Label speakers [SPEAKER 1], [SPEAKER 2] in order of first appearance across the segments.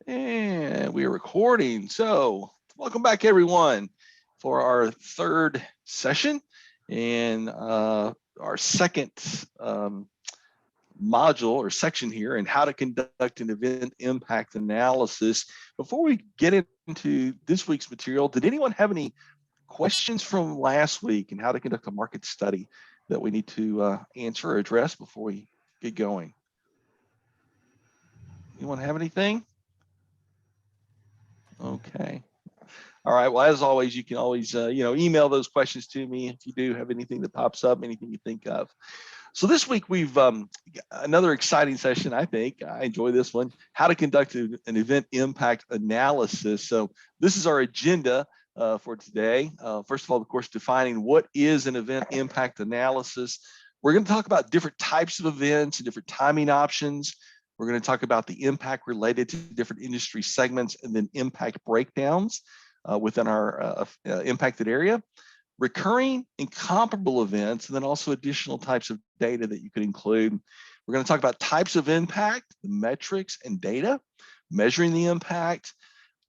[SPEAKER 1] And we are recording. So welcome back everyone for our third session and our second module or section here and how to conduct an event impact analysis. Before we get into this week's material, did anyone have any questions from last week and how to conduct a market study that we need to answer or address before we get going? Anyone have anything? Okay. All right. Well, as always, you can always, email those questions to me if you do have anything that pops up, anything you think of. So this week we've another exciting session. I think I enjoy this one. How to conduct an event impact analysis. So this is our agenda for today. First of all, of course, defining what is an event impact analysis. We're going to talk about different types of events and different timing options. We're going to talk about the impact related to different industry segments and then impact breakdowns within our impacted area, recurring and comparable events, and then also additional types of data that you could include. We're going to talk about types of impact, the metrics and data, measuring the impact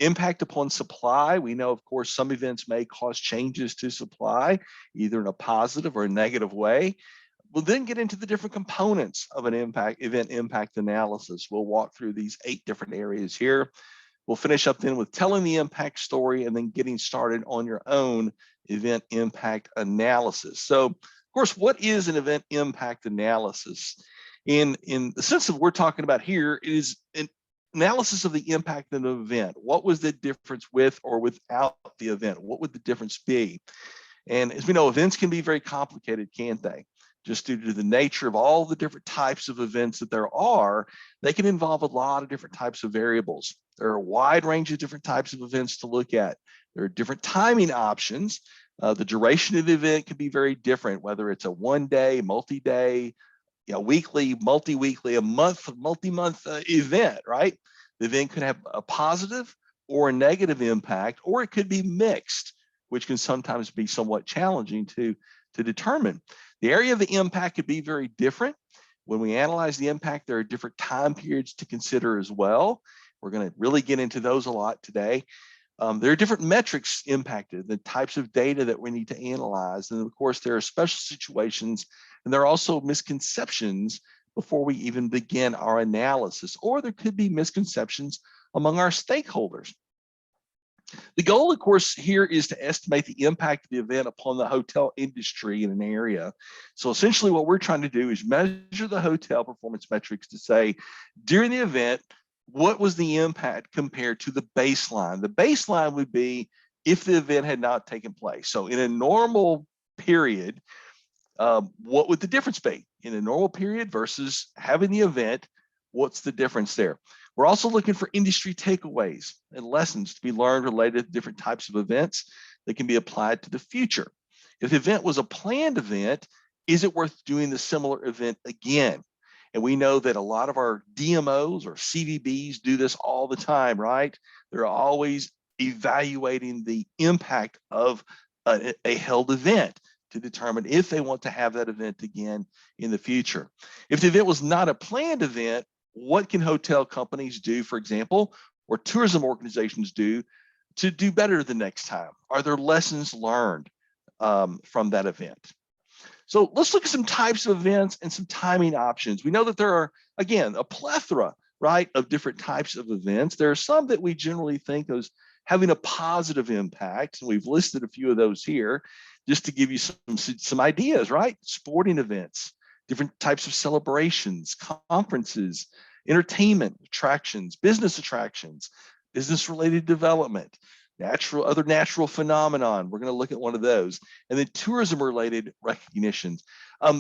[SPEAKER 1] upon supply. We know, of course, some events may cause changes to supply, either in a positive or a negative way. We'll then get into the different components of an event impact analysis. We'll walk through these 8 different areas here. We'll finish up then with telling the impact story and then getting started on your own event impact analysis. So, of course, what is an event impact analysis? In the sense of we're talking about here is an analysis of the impact of an event. What was the difference with or without the event? What would the difference be? And as we know, events can be very complicated, can't they? Just due to the nature of all the different types of events that there are, they can involve a lot of different types of variables. There are a wide range of different types of events to look at. There are different timing options. The duration of the event can be very different, whether it's a one-day, multi-day, weekly, multi-weekly, a month, multi-month event, right? The event could have a positive or a negative impact, or it could be mixed, which can sometimes be somewhat challenging to determine. The area of the impact could be very different. When we analyze the impact, there are different time periods to consider as well. We're going to really get into those a lot today. There are different metrics impacted, the types of data that we need to analyze. And of course, there are special situations, and there are also misconceptions before we even begin our analysis, or there could be misconceptions among our stakeholders. The goal, of course, here is to estimate the impact of the event upon the hotel industry in an area. So essentially what we're trying to do is measure the hotel performance metrics to say, during the event, what was the impact compared to the baseline? The baseline would be if the event had not taken place. So in a normal period, what would the difference be? In a normal period versus having the event, what's the difference there? We're also looking for industry takeaways and lessons to be learned related to different types of events that can be applied to the future. If the event was a planned event, is it worth doing the similar event again? And we know that a lot of our DMOs or CVBs do this all the time, right? They're always evaluating the impact of a held event to determine if they want to have that event again in the future. If the event was not a planned event, what can hotel companies do, for example, or tourism organizations do to do better the next time? Are there lessons learned from that event? So let's look at some types of events and some timing options. We know that there are, again, a plethora, right, of different types of events. There are some that we generally think of as having a positive impact, and we've listed a few of those here just to give you some ideas, right? Sporting events, different types of celebrations, conferences, entertainment attractions, business-related development, other natural phenomenon. We're going to look at one of those. And then tourism-related recognitions.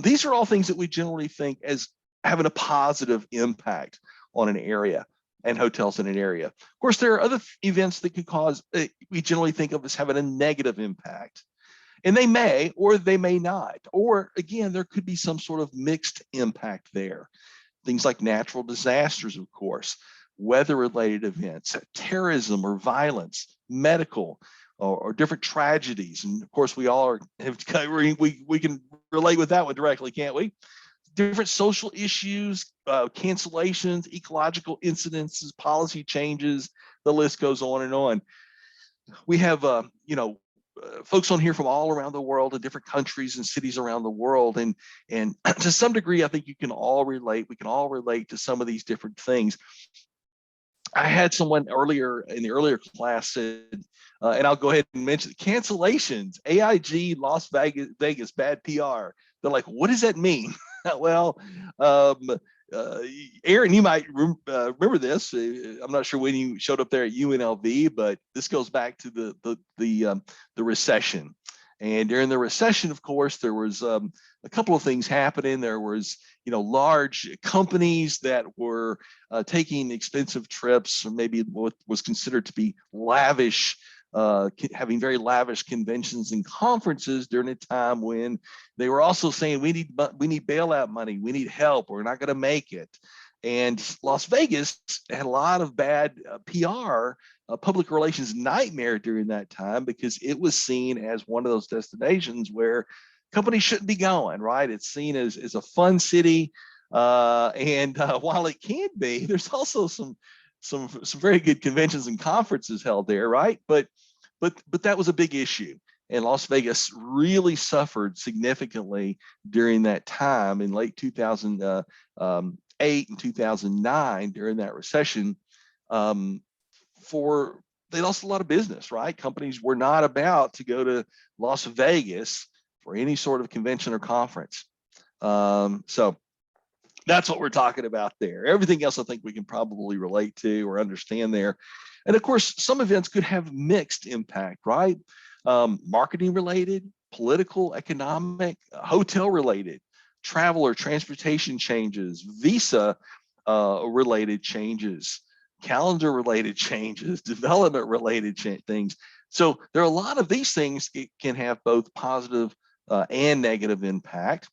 [SPEAKER 1] These are all things that we generally think as having a positive impact on an area and hotels in an area. Of course, there are other events that could cause, we generally think of as having a negative impact. And they may, or they may not. Or again, there could be some sort of mixed impact there. Things like natural disasters, of course, weather-related events, terrorism or violence, medical, or different tragedies. And of course, we all are, we can relate with that one directly, can't we? different social issues, cancellations, ecological incidences, policy changes, the list goes on and on. We have, folks on here from all around the world in different countries and cities around the world. And to some degree, I think you can all relate. We can all relate to some of these different things. I had someone earlier in the earlier class said, and I'll go ahead and mention cancellations, AIG, Las Vegas, bad PR. They're like, what does that mean? Well, Aaron, you might remember this. I'm not sure when you showed up there at UNLV, but this goes back to the recession. And during the recession, of course, there was a couple of things happening. There was, large companies that were taking expensive trips, or maybe what was considered to be lavish, having very lavish conventions and conferences during a time when they were also saying we need bailout money, we need help, we're not going to make it. And Las Vegas had a lot of bad PR, public relations nightmare during that time, because it was seen as one of those destinations where companies shouldn't be going, right? It's seen as a fun city. And while it can be, there's also some very good conventions and conferences held there, right? But that was a big issue. And Las Vegas really suffered significantly during that time in late 2008 and 2009 during that recession. They lost a lot of business, right? Companies were not about to go to Las Vegas for any sort of convention or conference. So that's what we're talking about there. Everything else I think we can probably relate to or understand there. And of course, some events could have mixed impact, right? Marketing related, political, economic, hotel related, travel or transportation changes, visa related changes, calendar related changes, development related things. So there are a lot of these things. It can have both positive and negative impact.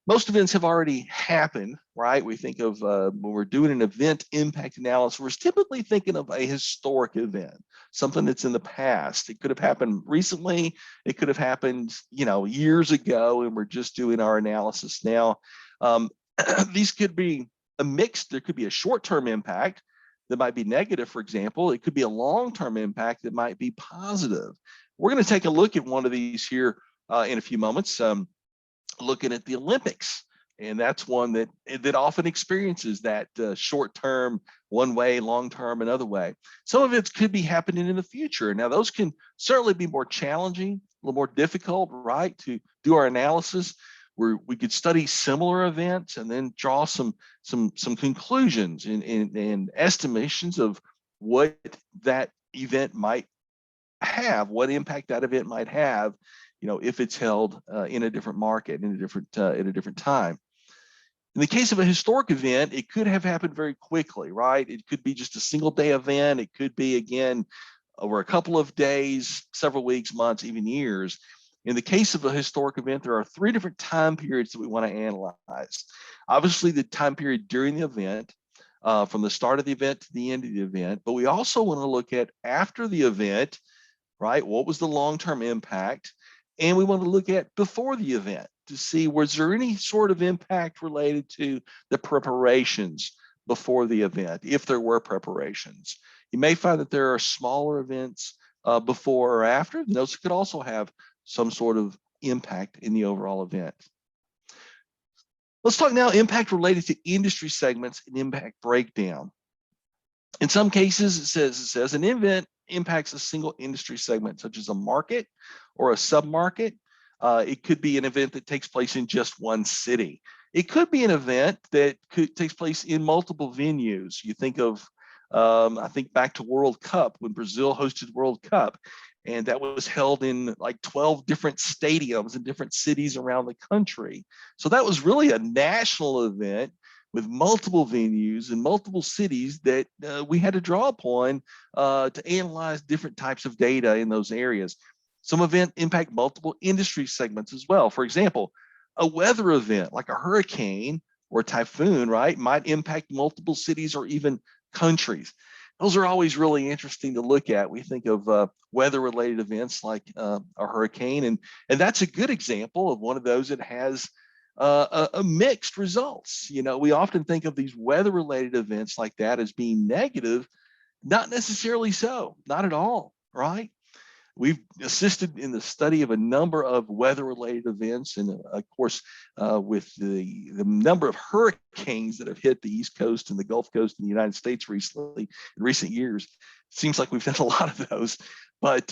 [SPEAKER 1] Most events have already happened, right? We think of when we're doing an event impact analysis, we're typically thinking of a historic event, something that's in the past. It could have happened recently. It could have happened, years ago, and we're just doing our analysis now. These could be a mix. There could be a short-term impact that might be negative, for example. It could be a long-term impact that might be positive. We're going to take a look at one of these here in a few moments. Looking at the Olympics, and that's one that often experiences that short-term one way, long-term another way. Some of it could be happening in the future. Now, those can certainly be more challenging, a little more difficult, right, to do our analysis. We could study similar events and then draw some conclusions and estimations of what that event might have, what impact that event might have, if it's held in a different market, in a different time. In the case of a historic event, it could have happened very quickly, right? It could be just a single day event. It could be, again, over a couple of days, several weeks, months, even years. In the case of a historic event, there are 3 different time periods that we want to analyze. Obviously, the time period during the event, from the start of the event to the end of the event, but we also want to look at after the event, right? What was the long-term impact? And we want to look at before the event to see, was there any sort of impact related to the preparations before the event, if there were preparations. You may find that there are smaller events before or after, and those could also have some sort of impact in the overall event. Let's talk now impact related to industry segments and impact breakdown. In some cases, it says an event impacts a single industry segment, such as a market or a submarket. It could be an event that takes place in just one city. It could be an event that takes place in multiple venues. You think of, I think back to World Cup, when Brazil hosted World Cup, and that was held in like 12 different stadiums in different cities around the country. So that was really a national event with multiple venues in multiple cities that we had to draw upon to analyze different types of data in those areas. Some events impact multiple industry segments as well. For example, a weather event like a hurricane or typhoon, right, might impact multiple cities or even countries. Those are always really interesting to look at. We think of weather-related events like a hurricane, and that's a good example of one of those that has mixed results. We often think of these weather-related events like that as being negative. Not necessarily so, not at all, right? We've assisted in the study of a number of weather-related events, and of course, with the number of hurricanes that have hit the East Coast and the Gulf Coast in the United States recently, in recent years, it seems like we've done a lot of those. But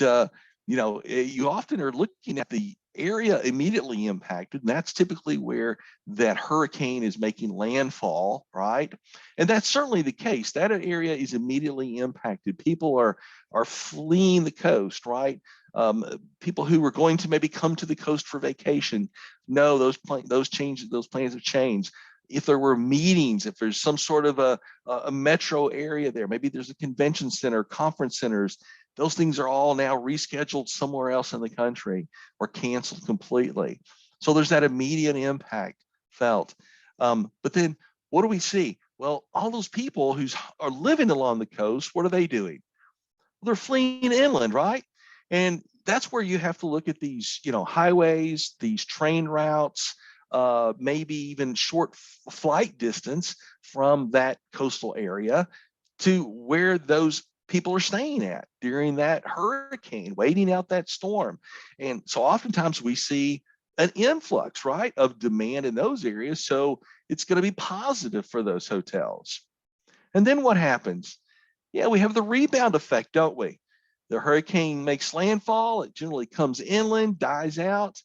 [SPEAKER 1] you often are looking at the area immediately impacted, and that's typically where that hurricane is making landfall, right? And that's certainly the case. That area is immediately impacted. People are fleeing the coast, right? People who were going to maybe come to the coast for vacation, no, those plans have changed. If there were meetings, if there's some sort of a metro area there, maybe there's a convention center, conference centers, those things are all now rescheduled somewhere else in the country or canceled completely. So there's that immediate impact felt. But then what do we see? Well, all those people who are living along the coast, what are they doing? Well, they're fleeing inland, right? And that's where you have to look at these, highways, these train routes, maybe even short flight distance from that coastal area to where those people are staying at during that hurricane, waiting out that storm. And so oftentimes we see an influx, right, of demand in those areas. So it's going to be positive for those hotels. And then what happens? Yeah, we have the rebound effect, don't we? The hurricane makes landfall, it generally comes inland, dies out,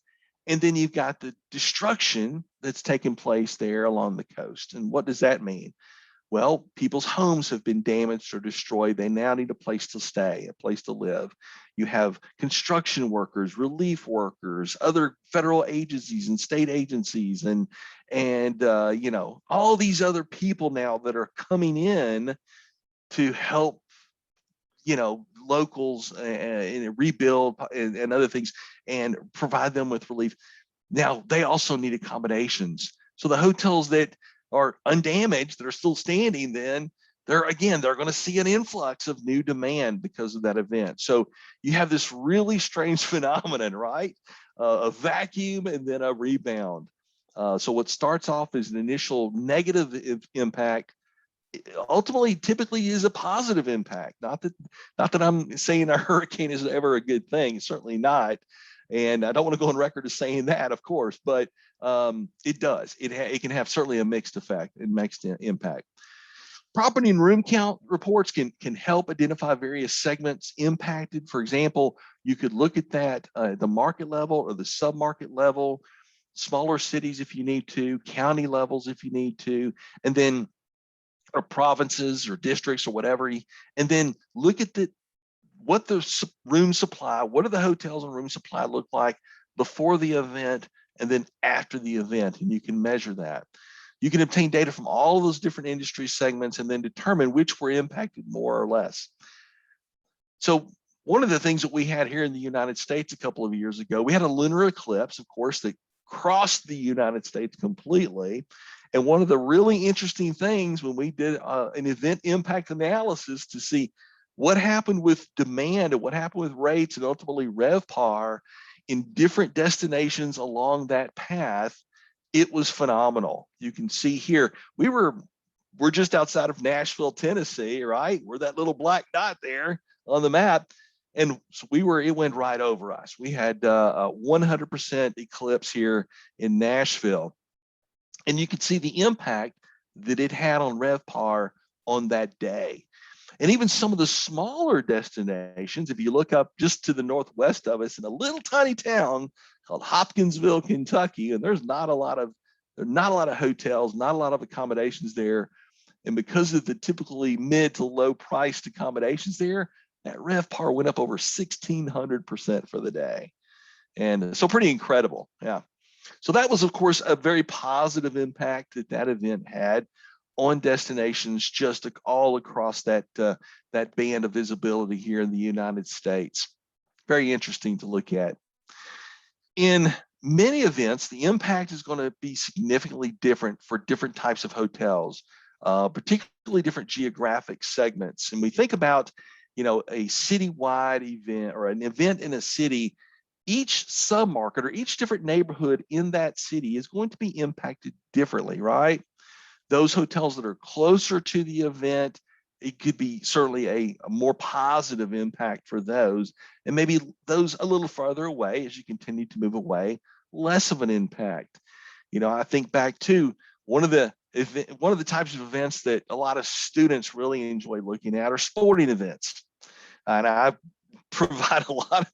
[SPEAKER 1] and then you've got the destruction that's taking place there along the coast. And what does that mean? Well, people's homes have been damaged or destroyed. They now need a place to stay, a place to live. You have construction workers, relief workers, other federal agencies and state agencies, and all these other people now that are coming in to help, locals and rebuild and other things and provide them with relief. Now they also need accommodations. So the hotels that are undamaged, that are still standing, then they're going to see an influx of new demand because of that event. So you have this really strange phenomenon, right? A vacuum and then a rebound. So what starts off as an initial negative impact ultimately typically is a positive impact. Not that I'm saying a hurricane is ever a good thing, certainly not. And I don't want to go on record as saying that, of course, but it does. It can have certainly a mixed effect and mixed impact. Property and room count reports can help identify various segments impacted. For example, you could look at that the market level or the sub-market level, smaller cities if you need to, county levels if you need to, and then or provinces or districts or whatever, and then look at what the room supply, what do the hotels and room supply look like before the event and then after the event, and you can measure that. You can obtain data from all of those different industry segments and then determine which were impacted more or less. So one of the things that we had here in the United States a couple of years ago, we had a lunar eclipse, of course, that crossed the United States completely. And one of the really interesting things when we did an event impact analysis to see what happened with demand and what happened with rates and ultimately RevPAR in different destinations along that path, it was phenomenal. You can see here, we're just outside of Nashville, Tennessee, right? We're that little black dot there on the map. And so it went right over us. We had a 100% eclipse here in Nashville. And you could see the impact that it had on RevPAR on that day. And even some of the smaller destinations, if you look up just to the northwest of us in a little tiny town called Hopkinsville, Kentucky, and there's not a lot of hotels, not a lot of accommodations there. And because of the typically mid to low priced accommodations there, that RevPAR went up over 1,600% for the day. And so pretty incredible. Yeah. So that was, of course, a very positive impact that event had on destinations just all across that band of visibility here in the United States. Very interesting to look at. In many events, the impact is going to be significantly different for different types of hotels, particularly different geographic segments. And we think about, a citywide event or an event in a city each submarket or each different neighborhood in that city is going to be impacted differently, right? Those hotels that are closer to the event, it could be certainly a more positive impact for those, and maybe those a little farther away as you continue to move away, less of an impact. I think back to one of the types of events that a lot of students really enjoy looking at are sporting events. And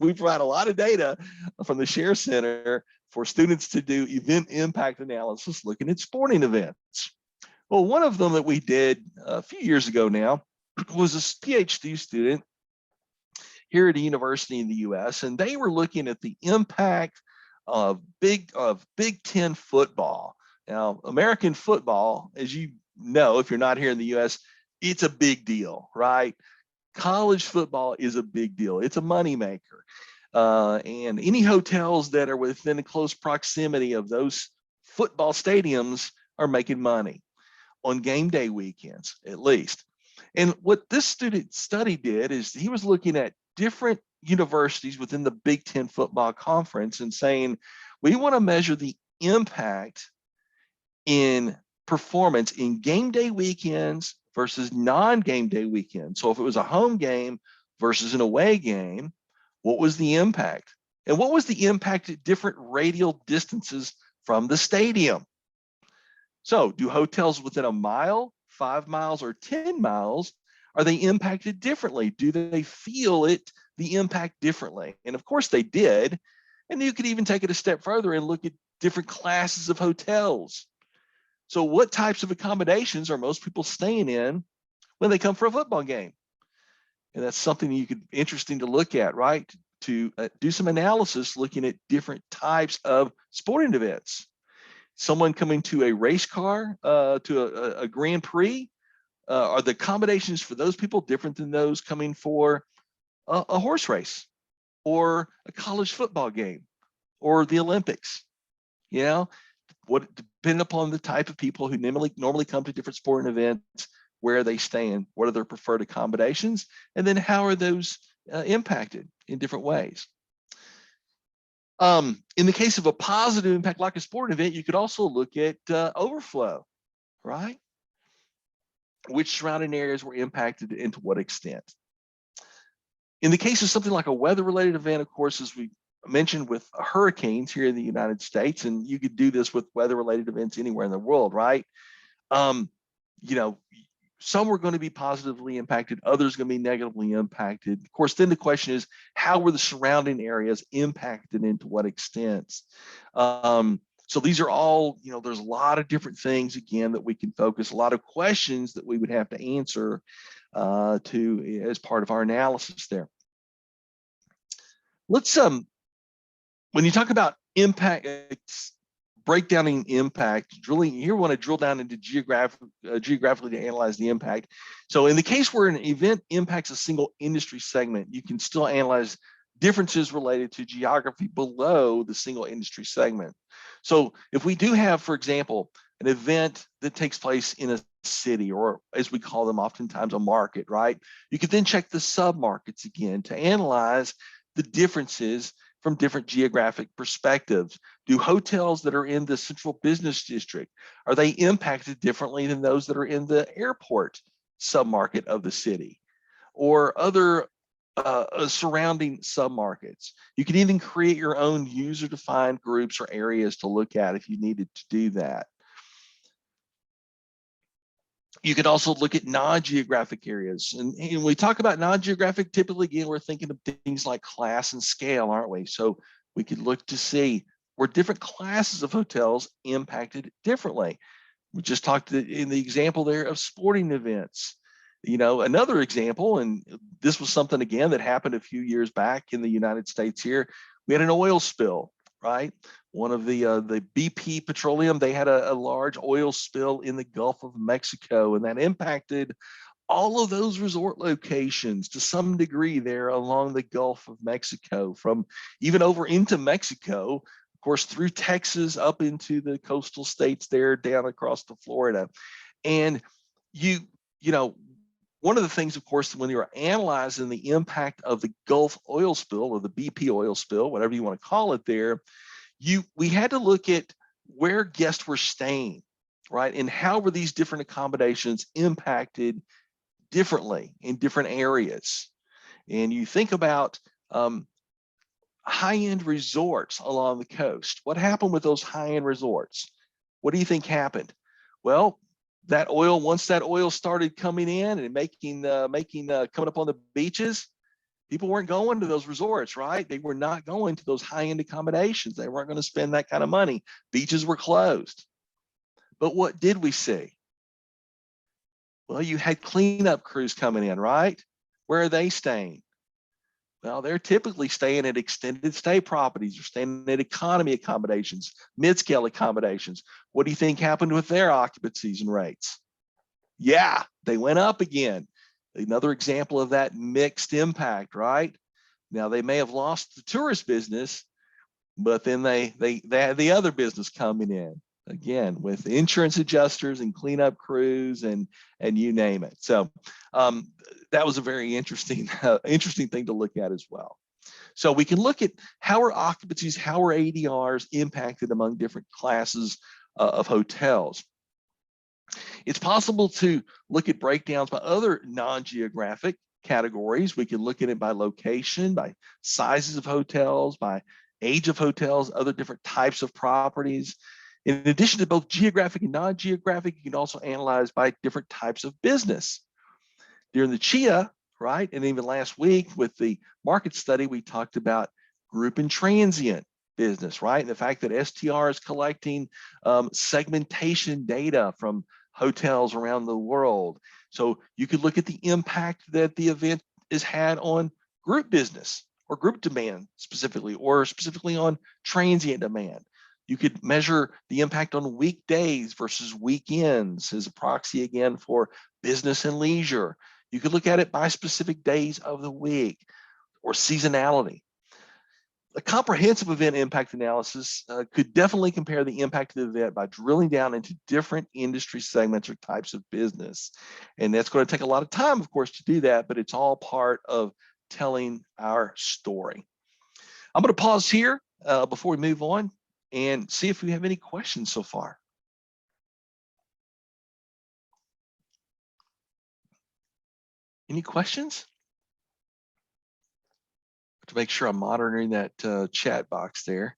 [SPEAKER 1] we provide a lot of data from the Share Center for students to do event impact analysis looking at sporting events. Well, one of them that we did a few years ago now was a PhD student here at a university in the US, and they were looking at the impact of Big Ten football. Now, American football, as you know, if you're not here in the US, it's a big deal, right? College football is a big deal. It's a moneymaker. And any hotels that are within a close proximity of those football stadiums are making money on game day weekends, at least. And what this student study did is he was looking at different universities within the Big Ten football conference and saying, we want to measure the impact in performance in game day weekends versus non-game day weekends. So if it was a home game versus an away game, what was the impact? And what was the impact at different radial distances from the stadium? So do hotels within a mile, 5 miles, or 10 miles, are they impacted differently? Do they feel the impact differently? And of course they did. And you could even take it a step further and look at different classes of hotels. So what types of accommodations are most people staying in when they come for a football game? And that's something interesting to look at, right? To do some analysis looking at different types of sporting events. Someone coming to a race car, to a Grand Prix, are the accommodations for those people different than those coming for a horse race or a college football game or the Olympics? What depending upon the type of people who normally come to different sporting events, where are they staying, what are their preferred accommodations, and then how are those impacted in different ways. In the case of a positive impact like a sporting event, you could also look at overflow, right? Which surrounding areas were impacted and to what extent. In the case of something like a weather-related event, of course, as we mentioned with hurricanes here in the United States, and you could do this with weather-related events anywhere in the world, right? Some were going to be positively impacted, others going to be negatively impacted. Of course, then the question is, how were the surrounding areas impacted and to what extent? So these are all, there's a lot of different things, again, that we can focus, a lot of questions that we would have to answer as part of our analysis there. Let's, when you talk about impact, breakdowning impact, drilling, here we want to drill down into geographically to analyze the impact. So in the case where an event impacts a single industry segment, you can still analyze differences related to geography below the single industry segment. So if we do have, for example, an event that takes place in a city, or as we call them oftentimes a market, right? You could then check the submarkets again to analyze the differences from different geographic perspectives. Do hotels that are in the central business district, are they impacted differently than those that are in the airport submarket of the city or other surrounding submarkets? You can even create your own user-defined groups or areas to look at if you needed to do that. You could also look at non-geographic areas. And when we talk about non-geographic, typically, again, we're thinking of things like class and scale, aren't we? So we could look to see where different classes of hotels impacted differently. We just talked in the example there of sporting events. Another example, and this was something, again, that happened a few years back in the United States here. We had an oil spill, right? One of the BP Petroleum, they had a large oil spill in the Gulf of Mexico, and that impacted all of those resort locations to some degree there along the Gulf of Mexico, from even over into Mexico, of course, through Texas up into the coastal states there, down across to Florida. And one of the things, of course, when you were analyzing the impact of the Gulf oil spill or the BP oil spill, whatever you want to call it there, we had to look at where guests were staying, right? And how were these different accommodations impacted differently in different areas. And you think about high-end resorts along the coast. What happened with those high-end resorts? What do you think happened? Well, that oil, once that oil started coming in and coming up on the beaches, people weren't going to those resorts, right? They were not going to those high-end accommodations. They weren't going to spend that kind of money. Beaches were closed. But what did we see? Well, you had cleanup crews coming in, right? Where are they staying? Well, they're typically staying at extended stay properties or staying at economy accommodations, mid-scale accommodations. What do you think happened with their occupancies and rates? Yeah, they went up again. Another example of that mixed impact, right? Now, they may have lost the tourist business, but then they had the other business coming in, again, with insurance adjusters and cleanup crews and you name it. So that was a very interesting thing to look at as well. So we can look at how are occupancies, how are ADRs impacted among different classes of hotels. It's possible to look at breakdowns by other non-geographic categories. We can look at it by location, by sizes of hotels, by age of hotels, other different types of properties. In addition to both geographic and non-geographic, you can also analyze by different types of business. During the CHIA, right, and even last week with the market study, we talked about group and transient business, right? And the fact that STR is collecting segmentation data from hotels around the world. So you could look at the impact that the event has had on group business or group demand specifically, or specifically on transient demand. You could measure the impact on weekdays versus weekends as a proxy again for business and leisure. You could look at it by specific days of the week or seasonality. A comprehensive event impact analysis could definitely compare the impact of the event by drilling down into different industry segments or types of business. And that's going to take a lot of time, of course, to do that, but it's all part of telling our story. I'm going to pause here before we move on and see if we have any questions so far. Any questions? To make sure I'm monitoring that chat box there.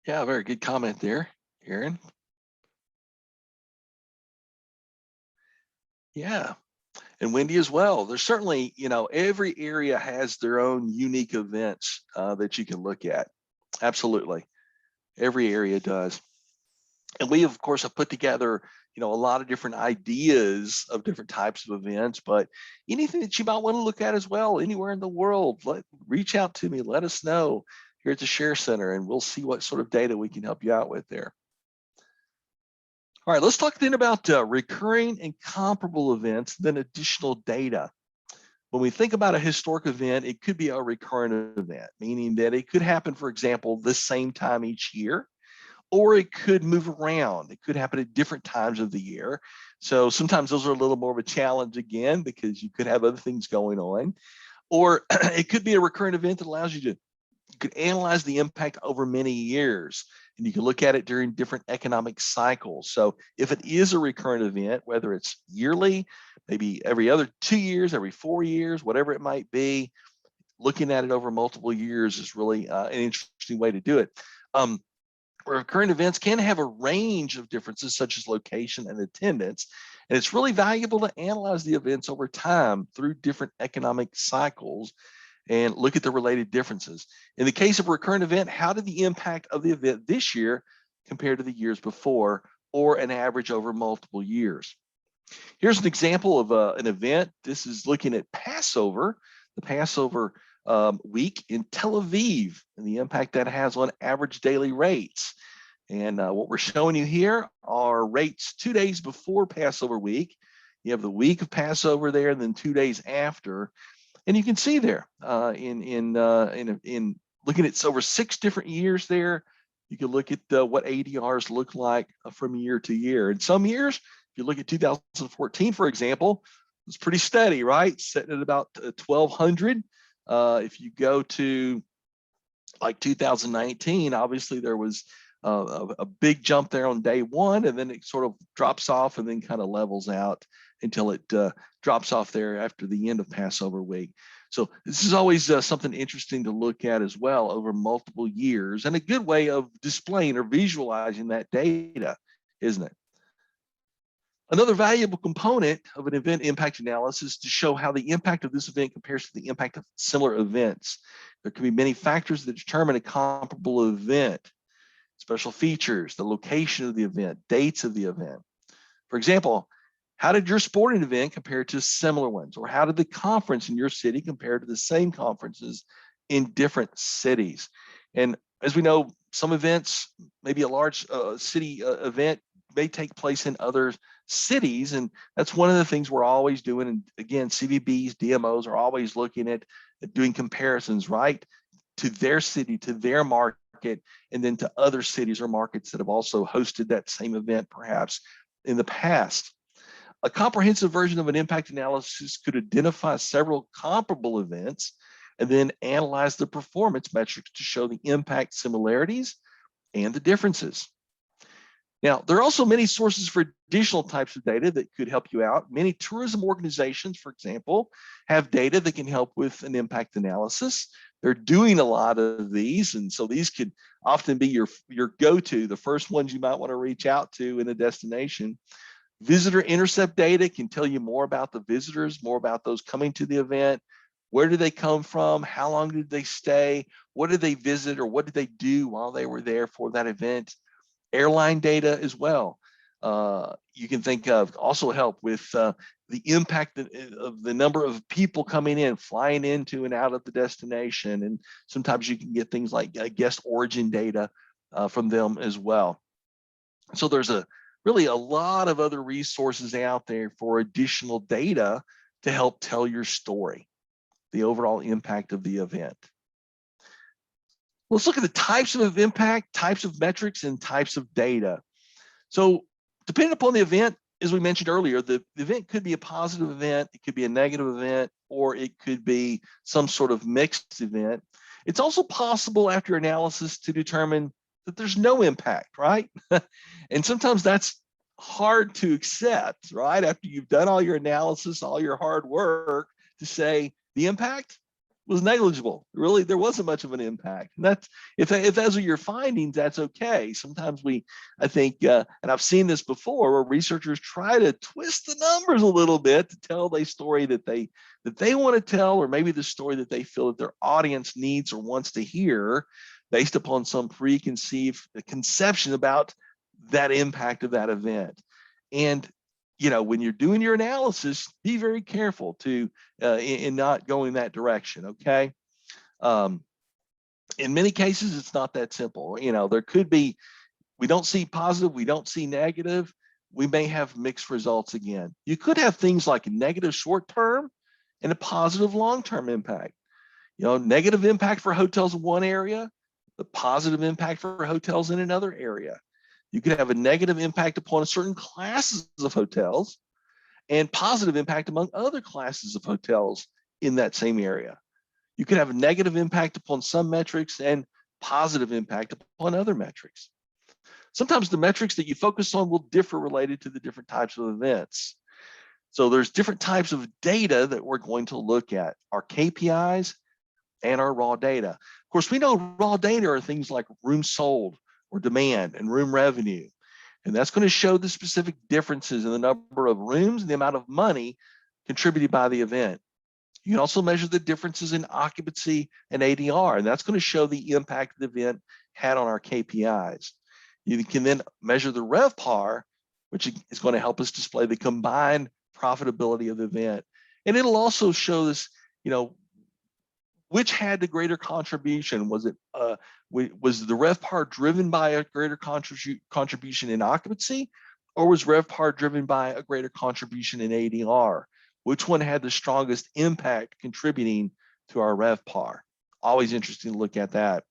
[SPEAKER 1] Yeah, very good comment there, Aaron. Yeah, and Wendy as well. There's certainly, every area has their own unique events that you can look at. Absolutely, every area does. And we, of course, have put together, a lot of different ideas of different types of events, but anything that you might want to look at as well, anywhere in the world, reach out to me, let us know here at the Share Center, and we'll see what sort of data we can help you out with there. All right, let's talk then about recurring and comparable events, then additional data. When we think about a historic event, it could be a recurrent event, meaning that it could happen, for example, the same time each year, or it could move around. It could happen at different times of the year. So sometimes those are a little more of a challenge again, because you could have other things going on. Or it could be a recurrent event that allows you could analyze the impact over many years, and you can look at it during different economic cycles. So if it is a recurrent event, whether it's yearly, maybe every other 2 years, every 4 years, whatever it might be, looking at it over multiple years is really an interesting way to do it. Recurrent events can have a range of differences, such as location and attendance, and it's really valuable to analyze the events over time through different economic cycles and look at the related differences. In the case of a recurrent event, how did the impact of the event this year compare to the years before, or an average over multiple years? Here's an example of an event. This is looking at Passover, the Passover week in Tel Aviv, and the impact that has on average daily rates. And what we're showing you here are rates 2 days before Passover week. You have the week of Passover there, and then 2 days after. And you can see there in looking at over 6 different years there, You can look at what ADRs look like from year to year. In some years, if you look at 2014, for example, it's pretty steady, right? Sitting at about 1,200. If you go to like 2019, obviously there was a big jump there on day one, and then it sort of drops off and then kind of levels out until it drops off there after the end of Passover week. So this is always something interesting to look at as well over multiple years, and a good way of displaying or visualizing that data, isn't it? Another valuable component of an event impact analysis to show how the impact of this event compares to the impact of similar events. There can be many factors that determine a comparable event: special features, the location of the event, dates of the event. For example, how did your sporting event compare to similar ones? Or how did the conference in your city compare to the same conferences in different cities? And as we know, some events, maybe a large city event, may take place in other cities. And that's one of the things we're always doing. And again, CVBs, DMOs are always looking at doing comparisons, right? To their city, to their market, and then to other cities or markets that have also hosted that same event perhaps in the past. A comprehensive version of an impact analysis could identify several comparable events and then analyze the performance metrics to show the impact similarities and the differences. Now, there are also many sources for additional types of data that could help you out. Many tourism organizations, for example, have data that can help with an impact analysis. They're doing a lot of these, and so these could often be your go-to, the first ones you might want to reach out to in a destination. Visitor intercept data can tell you more about the visitors, more about those coming to the event. Where did they come from? How long did they stay? What did they visit, or what did they do while they were there for that event? Airline data as well. You can think of also help with the impact of the number of people coming in, flying into and out of the destination. And sometimes you can get things like guest origin data from them as well. So there's really a lot of other resources out there for additional data to help tell your story, the overall impact of the event. Let's look at the types of impact, types of metrics, and types of data. So depending upon the event, as we mentioned earlier, the event could be a positive event, it could be a negative event, or it could be some sort of mixed event. It's also possible after analysis to determine that there's no impact, right? And sometimes that's hard to accept, right? After you've done all your analysis, all your hard work, to say the impact was negligible. Really, there wasn't much of an impact. And that's, if those are your findings, that's okay. Sometimes I think, and I've seen this before, where researchers try to twist the numbers a little bit to tell a story that they want to tell, or maybe the story that they feel that their audience needs or wants to hear, based upon some preconceived conception about that impact of that event. And when you're doing your analysis, be very careful to in not going that direction. Okay. In many cases, it's not that simple. There could be, we don't see positive, we don't see negative. We may have mixed results again. You could have things like a negative short-term and a positive long-term impact. Negative impact for hotels in one area, the positive impact for hotels in another area. You could have a negative impact upon certain classes of hotels and positive impact among other classes of hotels in that same area. You could have a negative impact upon some metrics and positive impact upon other metrics. Sometimes the metrics that you focus on will differ related to the different types of events. So there's different types of data that we're going to look at: our KPIs and our raw data. Of course, we know raw data are things like rooms sold, or demand, and room revenue. And that's going to show the specific differences in the number of rooms and the amount of money contributed by the event. You can also measure the differences in occupancy and ADR, and that's going to show the impact the event had on our KPIs. You can then measure the RevPAR, which is going to help us display the combined profitability of the event. And it'll also show this, which had the greater contribution. Was the RevPAR driven by a greater contribution in occupancy, or was RevPAR driven by a greater contribution in ADR? Which one had the strongest impact contributing to our RevPAR? Always interesting to look at that.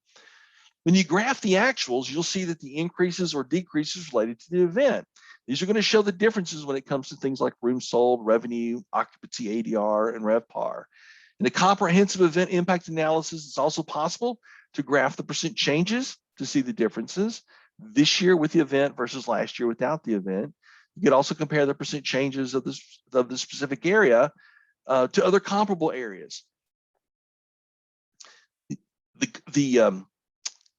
[SPEAKER 1] When you graph the actuals, you'll see that the increases or decreases related to the event. These are going to show the differences when it comes to things like rooms sold, revenue, occupancy, ADR, and RevPAR. In a comprehensive event impact analysis, it's also possible to graph the percent changes to see the differences this year with the event versus last year without the event. You could also compare the percent changes of the specific area to other comparable areas. The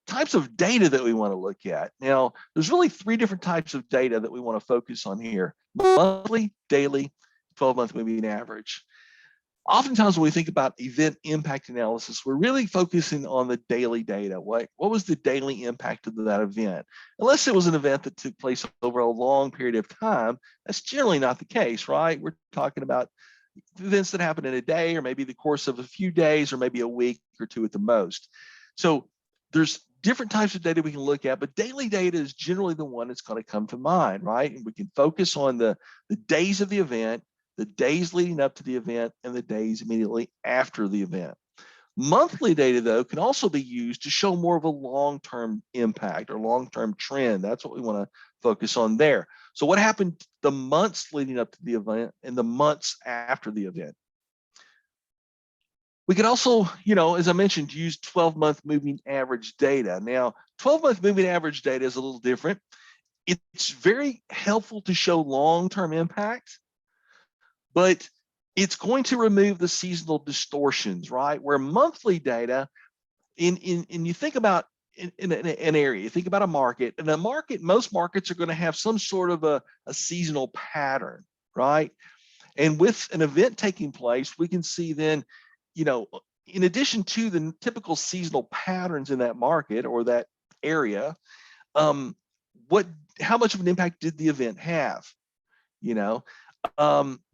[SPEAKER 1] types of data that we want to look at. Now, there's really 3 different types of data that we want to focus on here: monthly, daily, 12-month moving average. Oftentimes when we think about event impact analysis, we're really focusing on the daily data. What was the daily impact of that event? Unless it was an event that took place over a long period of time, that's generally not the case, right? We're talking about events that happen in a day, or maybe the course of a few days, or maybe a week or 2 at the most. So there's different types of data we can look at, but daily data is generally the one that's going to come to mind, right? And we can focus on the days of the event, the days leading up to the event, and the days immediately after the event. Monthly data, though, can also be used to show more of a long-term impact or long-term trend. That's what we want to focus on there. So what happened the months leading up to the event and the months after the event? We could also, as I mentioned, use 12-month moving average data. Now, 12-month moving average data is a little different. It's very helpful to show long-term impact, but it's going to remove the seasonal distortions, right? Where monthly data, you think about in an area, you think about a market, and a market, most markets are going to have some sort of a seasonal pattern, right? And with an event taking place, we can see then, in addition to the typical seasonal patterns in that market or that area, how much of an impact did the event have?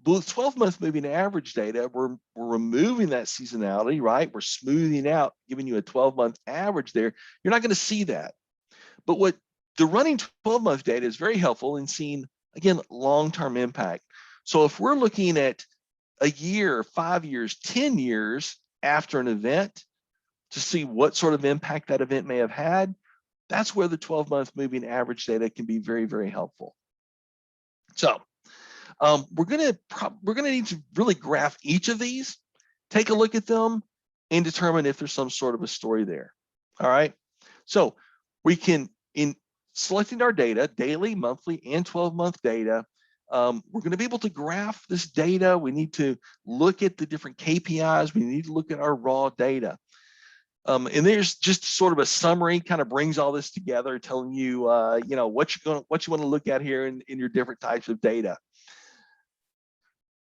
[SPEAKER 1] With 12-month moving average data, we're removing that seasonality, right? We're smoothing out, giving you a 12-month average there. You're not going to see that. But what the running 12-month data is very helpful in seeing, again, long-term impact. So if we're looking at a year, 5 years, 10 years after an event to see what sort of impact that event may have had, that's where the 12-month moving average data can be very, very helpful. So we're going to need to really graph each of these, take a look at them, and determine if there's some sort of a story there. All right. So we can, in selecting our data, daily, monthly, and 12-month data, we're going to be able to graph this data. We need to look at the different KPIs. We need to look at our raw data. And there's just sort of a summary, kind of brings all this together, telling you, what you want to look at here in your different types of data.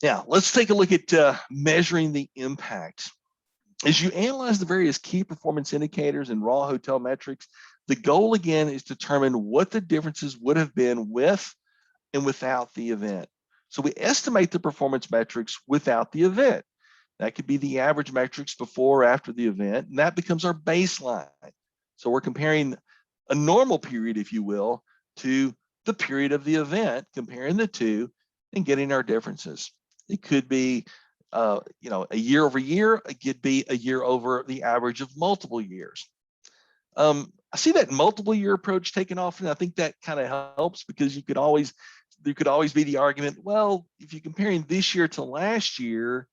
[SPEAKER 1] Now, let's take a look at measuring the impact. As you analyze the various key performance indicators and raw hotel metrics, the goal again is to determine what the differences would have been with and without the event. So we estimate the performance metrics without the event. That could be the average metrics before or after the event, and that becomes our baseline. So we're comparing a normal period, if you will, to the period of the event, comparing the two and getting our differences. It could be, a year over year. It could be a year over the average of multiple years. I see that multiple year approach taken off, and I think that kind of helps because there could always be the argument, well, if you're comparing this year to last year,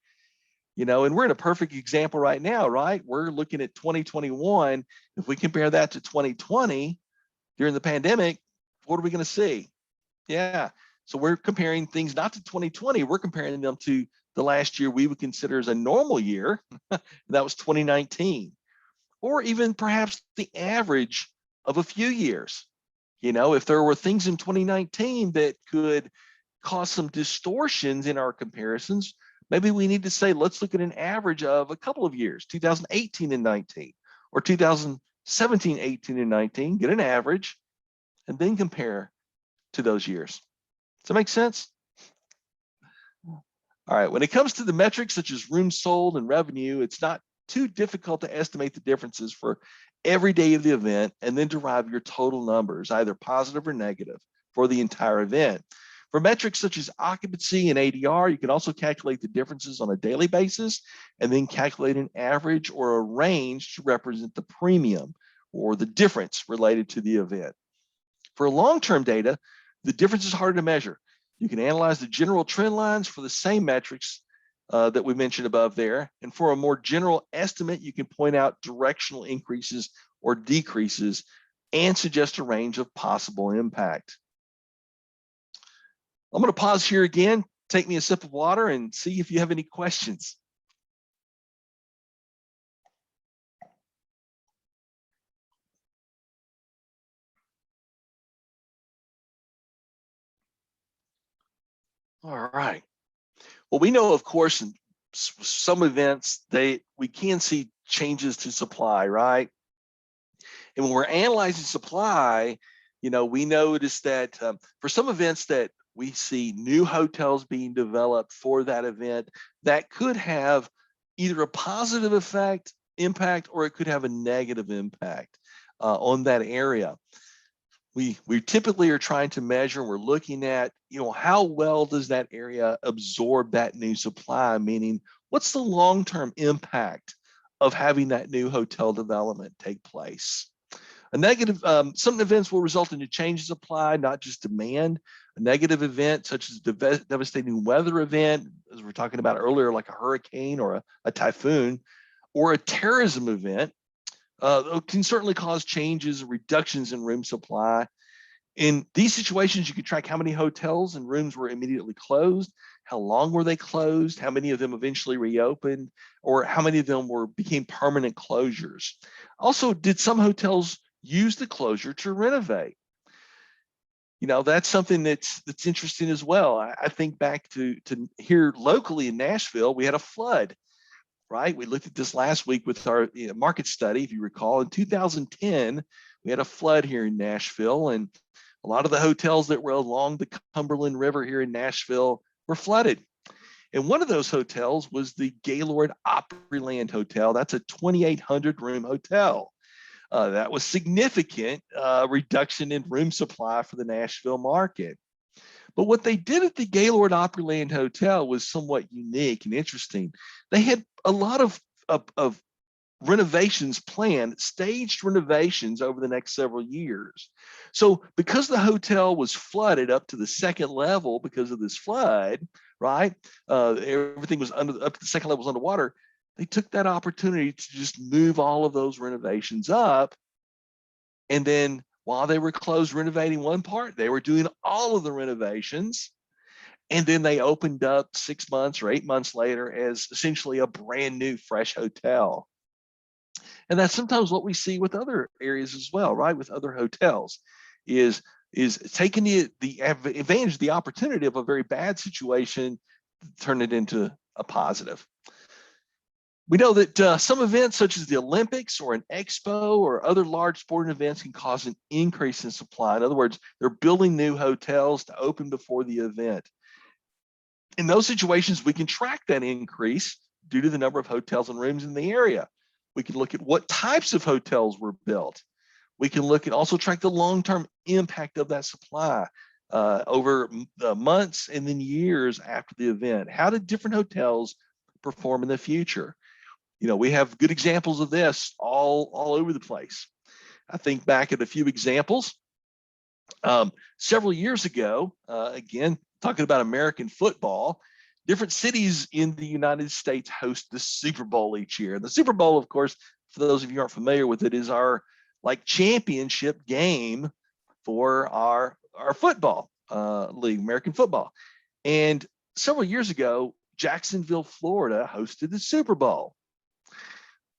[SPEAKER 1] and we're in a perfect example right now, right? We're looking at 2021. If we compare that to 2020 during the pandemic, what are we going to see? Yeah. So we're comparing things not to 2020, we're comparing them to the last year we would consider as a normal year. That was 2019. Or even perhaps the average of a few years. If there were things in 2019 that could cause some distortions in our comparisons, maybe we need to say, let's look at an average of a couple of years, 2018 and 19, or 2017, 18, and 19, get an average, and then compare to those years. Does that make sense? All right, when it comes to the metrics such as rooms sold and revenue, it's not too difficult to estimate the differences for every day of the event and then derive your total numbers, either positive or negative, for the entire event. For metrics such as occupancy and ADR, you can also calculate the differences on a daily basis and then calculate an average or a range to represent the premium. or the difference related to the event. For long-term data, the difference is harder to measure. You can analyze the general trend lines for the same metrics that we mentioned above there. And for a more general estimate, you can point out directional increases or decreases and suggest a range of possible impact. I'm going to pause here again, take me a sip of water, and see if you have any questions. All right. Well, we know, of course, in some events, we can see changes to supply, right? And when we're analyzing supply, we notice that for some events that we see new hotels being developed for that event, that could have either a positive impact, or it could have a negative impact on that area. We typically are trying to measure, and we're looking at, how well does that area absorb that new supply? Meaning, what's the long-term impact of having that new hotel development take place? A negative, some events will result in a change in supply, not just demand. A negative event, such as a devastating weather event, as we were talking about earlier, like a hurricane or a typhoon, or a terrorism event, can certainly cause changes, reductions in room supply. In these situations, you can track how many hotels and rooms were immediately closed, how long were they closed, how many of them eventually reopened, or how many of them became permanent closures. Also, did some hotels use the closure to renovate? That's something that's interesting as well. I think back to here locally in Nashville, we had a flood. Right? We looked at this last week with our market study. If you recall, in 2010, we had a flood here in Nashville, and a lot of the hotels that were along the Cumberland River here in Nashville were flooded. And one of those hotels was the Gaylord Opryland Hotel. That's a 2,800 room hotel. That was significant reduction in room supply for the Nashville market. But what they did at the Gaylord Opryland Hotel was somewhat unique and interesting. They had a lot of renovations planned, staged renovations over the next several years. So because the hotel was flooded up to the second level because of this flood, right? Everything was up to the second level was underwater. They took that opportunity to just move all of those renovations up. And then while they were closed renovating one part, they were doing all of the renovations. And then they opened up 6 months or 8 months later as essentially a brand new, fresh hotel. And that's sometimes what we see with other areas as well, right? With other hotels, is taking the advantage, the opportunity of a very bad situation, turn it into a positive. We know that some events such as the Olympics or an expo or other large sporting events can cause an increase in supply. In other words, they're building new hotels to open before the event. In those situations, we can track that increase due to the number of hotels and rooms in the area. We can look at what types of hotels were built. We can look and also track the long-term impact of that supply over the months and then years after the event. How did different hotels perform in the future? We have good examples of this all over the place. I think back at a few examples. Several years ago, again, talking about American football, different cities in the United States host the Super Bowl each year. The Super Bowl, of course, for those of you who aren't familiar with it, is our championship game for our football league, American football. And several years ago, Jacksonville, Florida hosted the Super Bowl.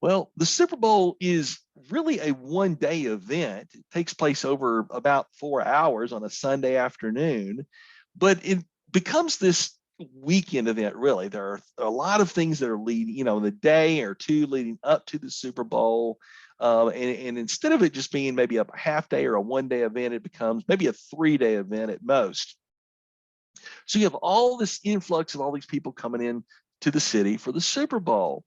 [SPEAKER 1] Well, the Super Bowl is really a one-day event. It takes place over about 4 hours on a Sunday afternoon, but it becomes this weekend event, really. There are a lot of things that are leading, the day or two leading up to the Super Bowl. And instead of it just being maybe a half day or a one-day event, it becomes maybe a 3-day event at most. So you have all this influx of all these people coming in to the city for the Super Bowl.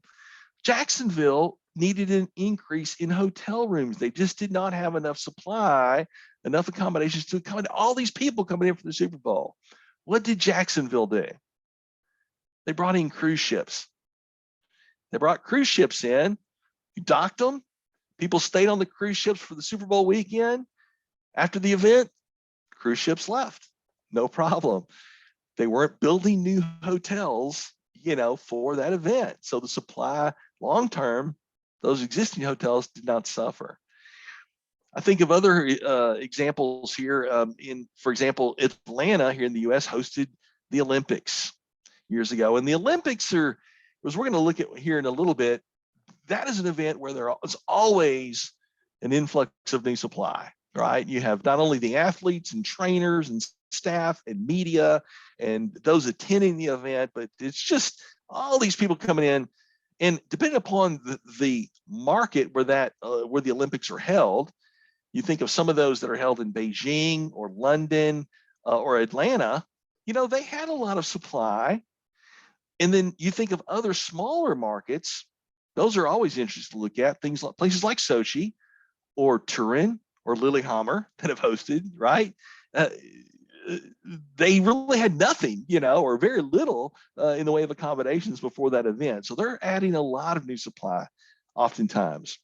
[SPEAKER 1] Jacksonville needed an increase in hotel rooms. They just did not have enough supply, enough accommodations to accommodate all these people coming in for the Super Bowl. What did Jacksonville do? They brought in cruise ships. They brought cruise ships in, docked them, People stayed on the cruise ships for the Super Bowl weekend. After the event, cruise ships left. No problem. They weren't building new hotels, for that event. So the supply long term, those existing hotels did not suffer. I think of other examples here. For example, Atlanta here in the U.S. hosted the Olympics years ago, and the Olympics as we're going to look at here in a little bit, that is an event where there is always an influx of new supply, right? You have not only the athletes and trainers and staff and media and those attending the event, but it's just all these people coming in. And depending upon the market where the Olympics are held, you think of some of those that are held in Beijing or London or Atlanta, they had a lot of supply. And then you think of other smaller markets, those are always interesting to look at, things like places like Sochi or Turin or Lillehammer that have hosted, right? They really had nothing, or very little in the way of accommodations before that event. So they're adding a lot of new supply oftentimes.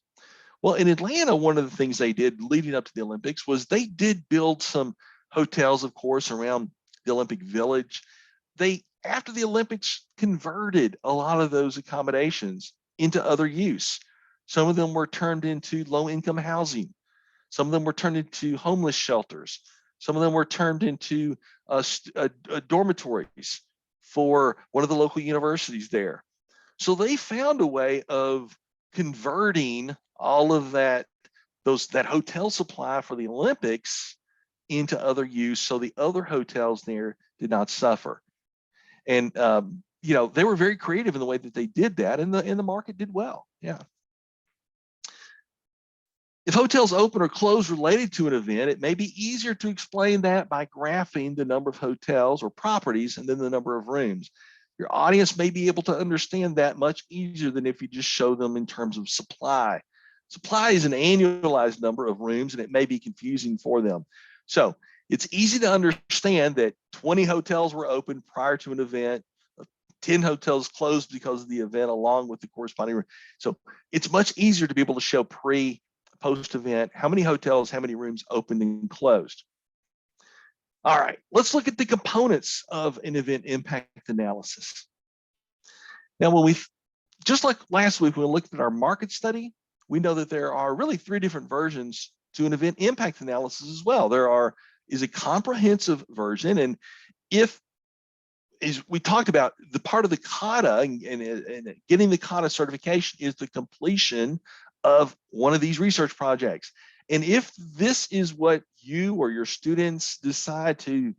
[SPEAKER 1] Well, in Atlanta, one of the things they did leading up to the Olympics was they did build some hotels, of course, around the Olympic Village. After the Olympics, converted a lot of those accommodations into other use. Some of them were turned into low-income housing. Some of them were turned into homeless shelters. Some of them were turned into dormitories for one of the local universities there. So they found a way of converting all of that hotel supply for the Olympics into other use, so the other hotels there did not suffer. And they were very creative in the way that they did that, and the market did well. Yeah. If hotels open or close related to an event, it may be easier to explain that by graphing the number of hotels or properties and then the number of rooms. Your audience may be able to understand that much easier than if you just show them in terms of supply. Supply is an annualized number of rooms, and it may be confusing for them. So it's easy to understand that 20 hotels were open prior to an event, 10 hotels closed because of the event, along with the corresponding room. So it's much easier to be able to show post event, how many hotels, how many rooms opened and closed. All right, let's look at the components of an event impact analysis. Now, just like last week, when we looked at our market study, we know that there are really 3 different versions to an event impact analysis as well. Is a comprehensive version, and as we talked about, the part of the CAHTA and getting the CAHTA certification is the completion of one of these research projects. And if this is what you or your students decide to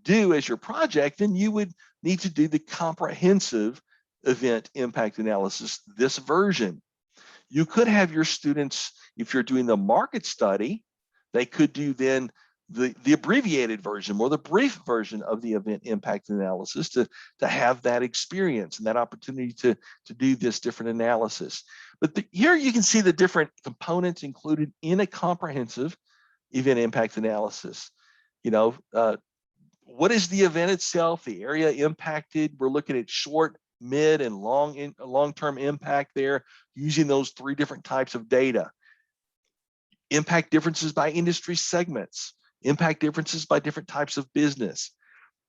[SPEAKER 1] do as your project, then you would need to do the comprehensive event impact analysis, this version. You could have your students, if you're doing the market study, they could do then the abbreviated version or the brief version of the event impact analysis to have that experience and that opportunity to do this different analysis. But here you can see the different components included in a comprehensive event impact analysis. What is the event itself, the area impacted? We're looking at short, mid, and long-term impact there, using those 3 different types of data. Impact differences by industry segments, impact differences by different types of business.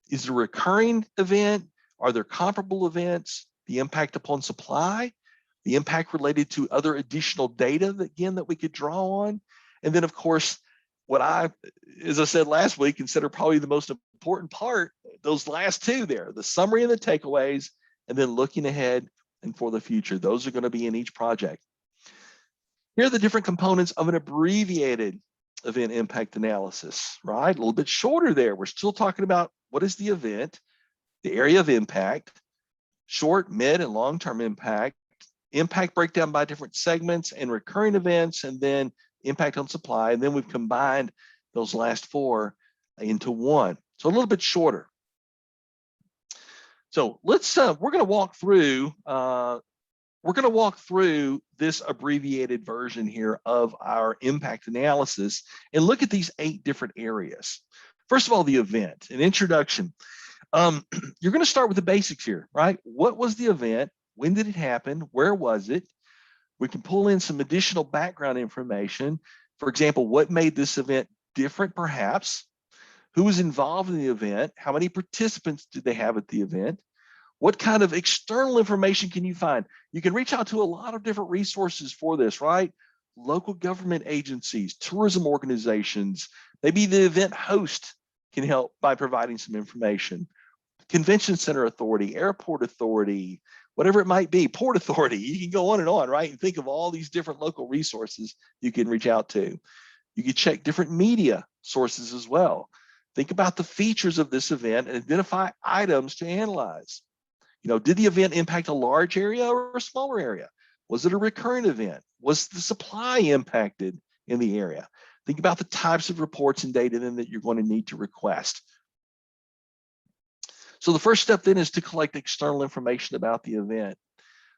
[SPEAKER 1] Is it a recurring event? Are there comparable events? The impact upon supply, the impact related to other additional data that we could draw on. And then, of course, as I said last week, consider probably the most important part, those last 2 there, the summary and the takeaways, and then looking ahead and for the future. Those are going to be in each project. Here are the different components of an abbreviated event impact analysis, right? A little bit shorter there. We're still talking about what is the event, the area of impact, short, mid, and long-term impact breakdown by different segments and recurring events, and then impact on supply. And then we've combined those last 4 into one. So a little bit shorter. So let's we're going to walk through this abbreviated version here of our impact analysis and look at these 8 different areas. First of all, the event, an introduction. You're going to start with the basics here, right? What was the event? When did it happen? Where was it? We can pull in some additional background information. For example, what made this event different perhaps? Who was involved in the event? How many participants did they have at the event? What kind of external information can you find? You can reach out to a lot of different resources for this, right? Local government agencies, tourism organizations, maybe the event host can help by providing some information. Convention center authority, airport authority, whatever it might be, port authority. You can go on, right? And think of all these different local resources you can reach out to. You can check different media sources as well. Think about the features of this event and identify items to analyze. Did the event impact a large area or a smaller area? Was it a recurrent event? Was the supply impacted in the area? Think about the types of reports and data then that you're going to need to request. So the first step then is to collect external information about the event.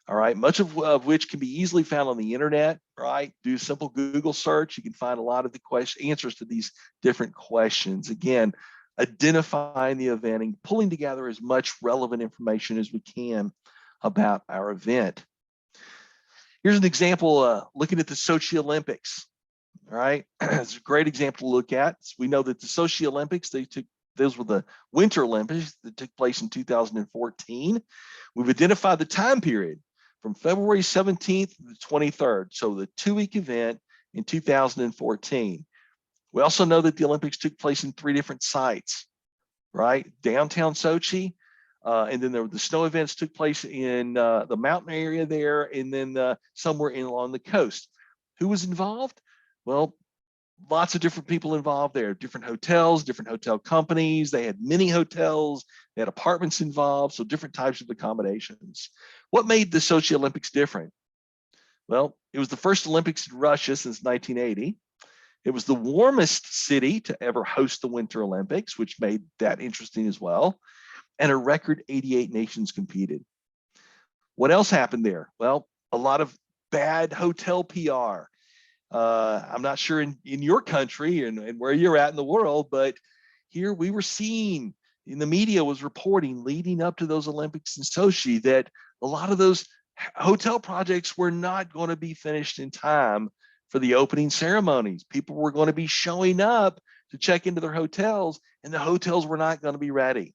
[SPEAKER 1] All right, much of which can be easily found on the internet, right? Do a simple Google search. You can find a lot of the answers to these different questions. Again, identifying the event and pulling together as much relevant information as we can about our event. Here's an example looking at the Sochi Olympics. All right, it's a great example to look at. We know that the Sochi Olympics, those were the Winter Olympics that took place in 2014. We've identified the time period from February 17th to the 23rd, so the 2-week event in 2014. We also know that the Olympics took place in 3 different sites, right? Downtown Sochi, and then the snow events took place in the mountain area there, and then somewhere along the coast. Who was involved? Well, lots of different people involved there, different hotels, different hotel companies. They had mini hotels, they had apartments involved, so different types of accommodations. What made the Sochi Olympics different? Well, it was the first Olympics in Russia since 1980. It was the warmest city to ever host the Winter Olympics, which made that interesting as well. And a record 88 nations competed. What else happened there? Well, a lot of bad hotel PR. I'm not sure in your country and where you're at in the world, but here we were seeing in the media was reporting leading up to those Olympics in Sochi that a lot of those hotel projects were not going to be finished in time for the opening ceremonies. People were going to be showing up to check into their hotels, and the hotels were not going to be ready.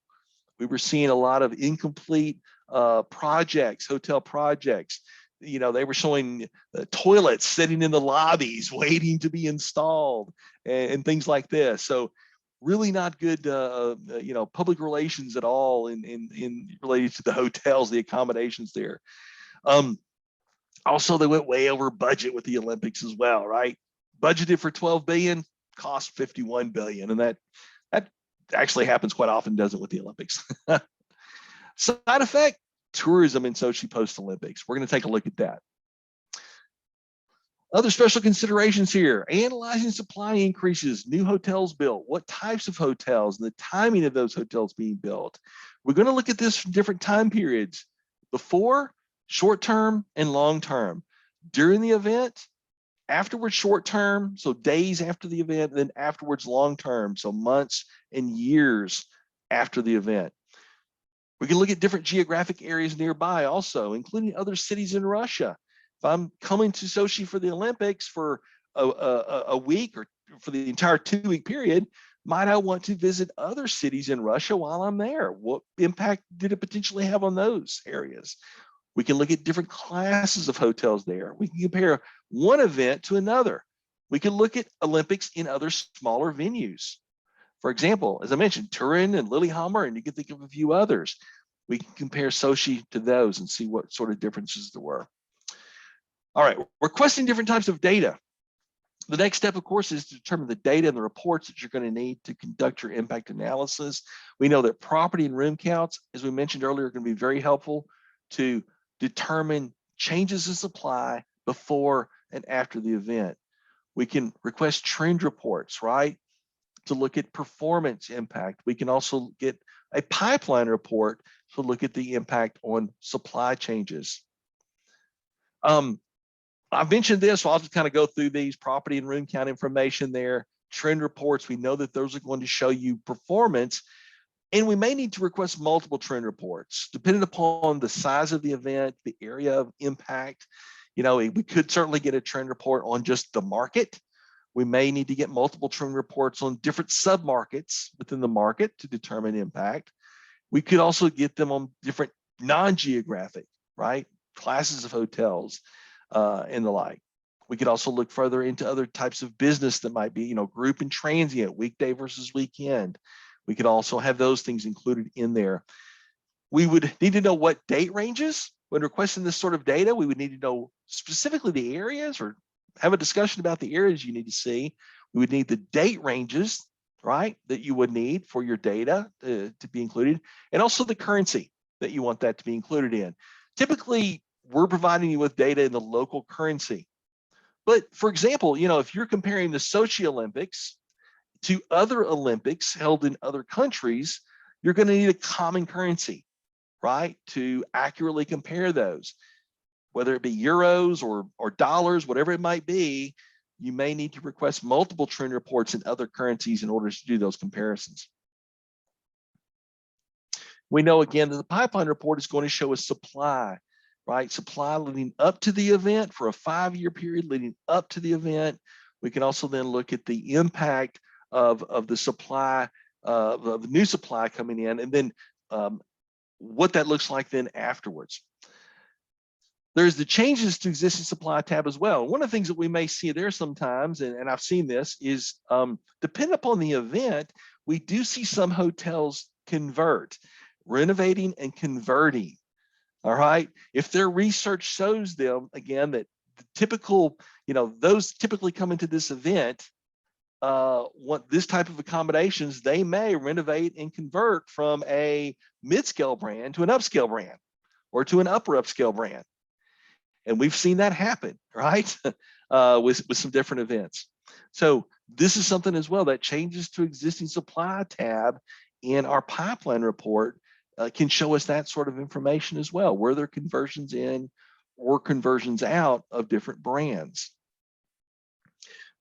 [SPEAKER 1] We were seeing a lot of incomplete projects, hotel projects. They were showing toilets sitting in the lobbies waiting to be installed and things like this. So really not good, public relations at all in related to the hotels, the accommodations there. Also, they went way over budget with the Olympics as well, right? Budgeted for 12 billion, cost 51 billion. And that actually happens quite often, doesn't it, with the Olympics? Side effect, tourism in Sochi post-Olympics. We're going to take a look at that. Other special considerations here, analyzing supply increases, new hotels built, what types of hotels and the timing of those hotels being built. We're going to look at this from different time periods, before, short-term, and long-term. During the event, afterwards short-term, so days after the event, and then afterwards long-term, so months and years after the event. We can look at different geographic areas nearby also, including other cities in Russia. If I'm coming to Sochi for the Olympics for a week or for the entire 2-week period, might I want to visit other cities in Russia while I'm there? What impact did it potentially have on those areas? We can look at different classes of hotels there. We can compare one event to another. We can look at Olympics in other smaller venues. For example, as I mentioned, Turin and Lillehammer, and you can think of a few others. We can compare Sochi to those and see what sort of differences there were. All right, requesting different types of data. The next step, of course, is to determine the data and the reports that you're going to need to conduct your impact analysis. We know that property and room counts, as we mentioned earlier, are going to be very helpful to determine changes in supply before and after the event. We can request trend reports, right, to look at performance impact. We can also get a pipeline report to look at the impact on supply changes. I've mentioned this, so I'll just kind of go through these property and room count information there. Trend reports, we know that those are going to show you performance, and we may need to request multiple trend reports depending upon the size of the event, the area of impact. we could certainly get a trend report on just the market. We may need to get multiple trend reports on different sub-markets within the market to determine impact. We could also get them on different non-geographic, right, classes of hotels and the like. We could also look further into other types of business that might be, group and transient, weekday versus weekend. We could also have those things included in there. We would need to know what date ranges. When requesting this sort of data, we would need to know specifically the areas, or have a discussion about the areas you need to see. We would need the date ranges, right, that you would need for your data to be included, and also the currency that you want that to be included in. Typically, we're providing you with data in the local currency. But for example, if you're comparing the Sochi Olympics to other Olympics held in other countries, you're going to need a common currency, right, to accurately compare those. Whether it be euros or dollars, whatever it might be, you may need to request multiple trend reports in other currencies in order to do those comparisons. We know again that the pipeline report is going to show us supply, right? Supply leading up to the event for a 5-year period leading up to the event. We can also then look at the impact of the supply, of the new supply coming in, and then what that looks like then afterwards. There's the changes to existing supply tab as well. One of the things that we may see there sometimes, and I've seen this, is depending upon the event, we do see some hotels convert, renovating and converting. All right. If their research shows them, again, that the typical, those typically come into this event, want this type of accommodations, they may renovate and convert from a mid-scale brand to an upscale brand or to an upper upscale brand. And we've seen that happen, right? with some different events. So this is something as well that changes to existing supply tab in our pipeline report can show us that sort of information as well. Were there conversions in or conversions out of different brands?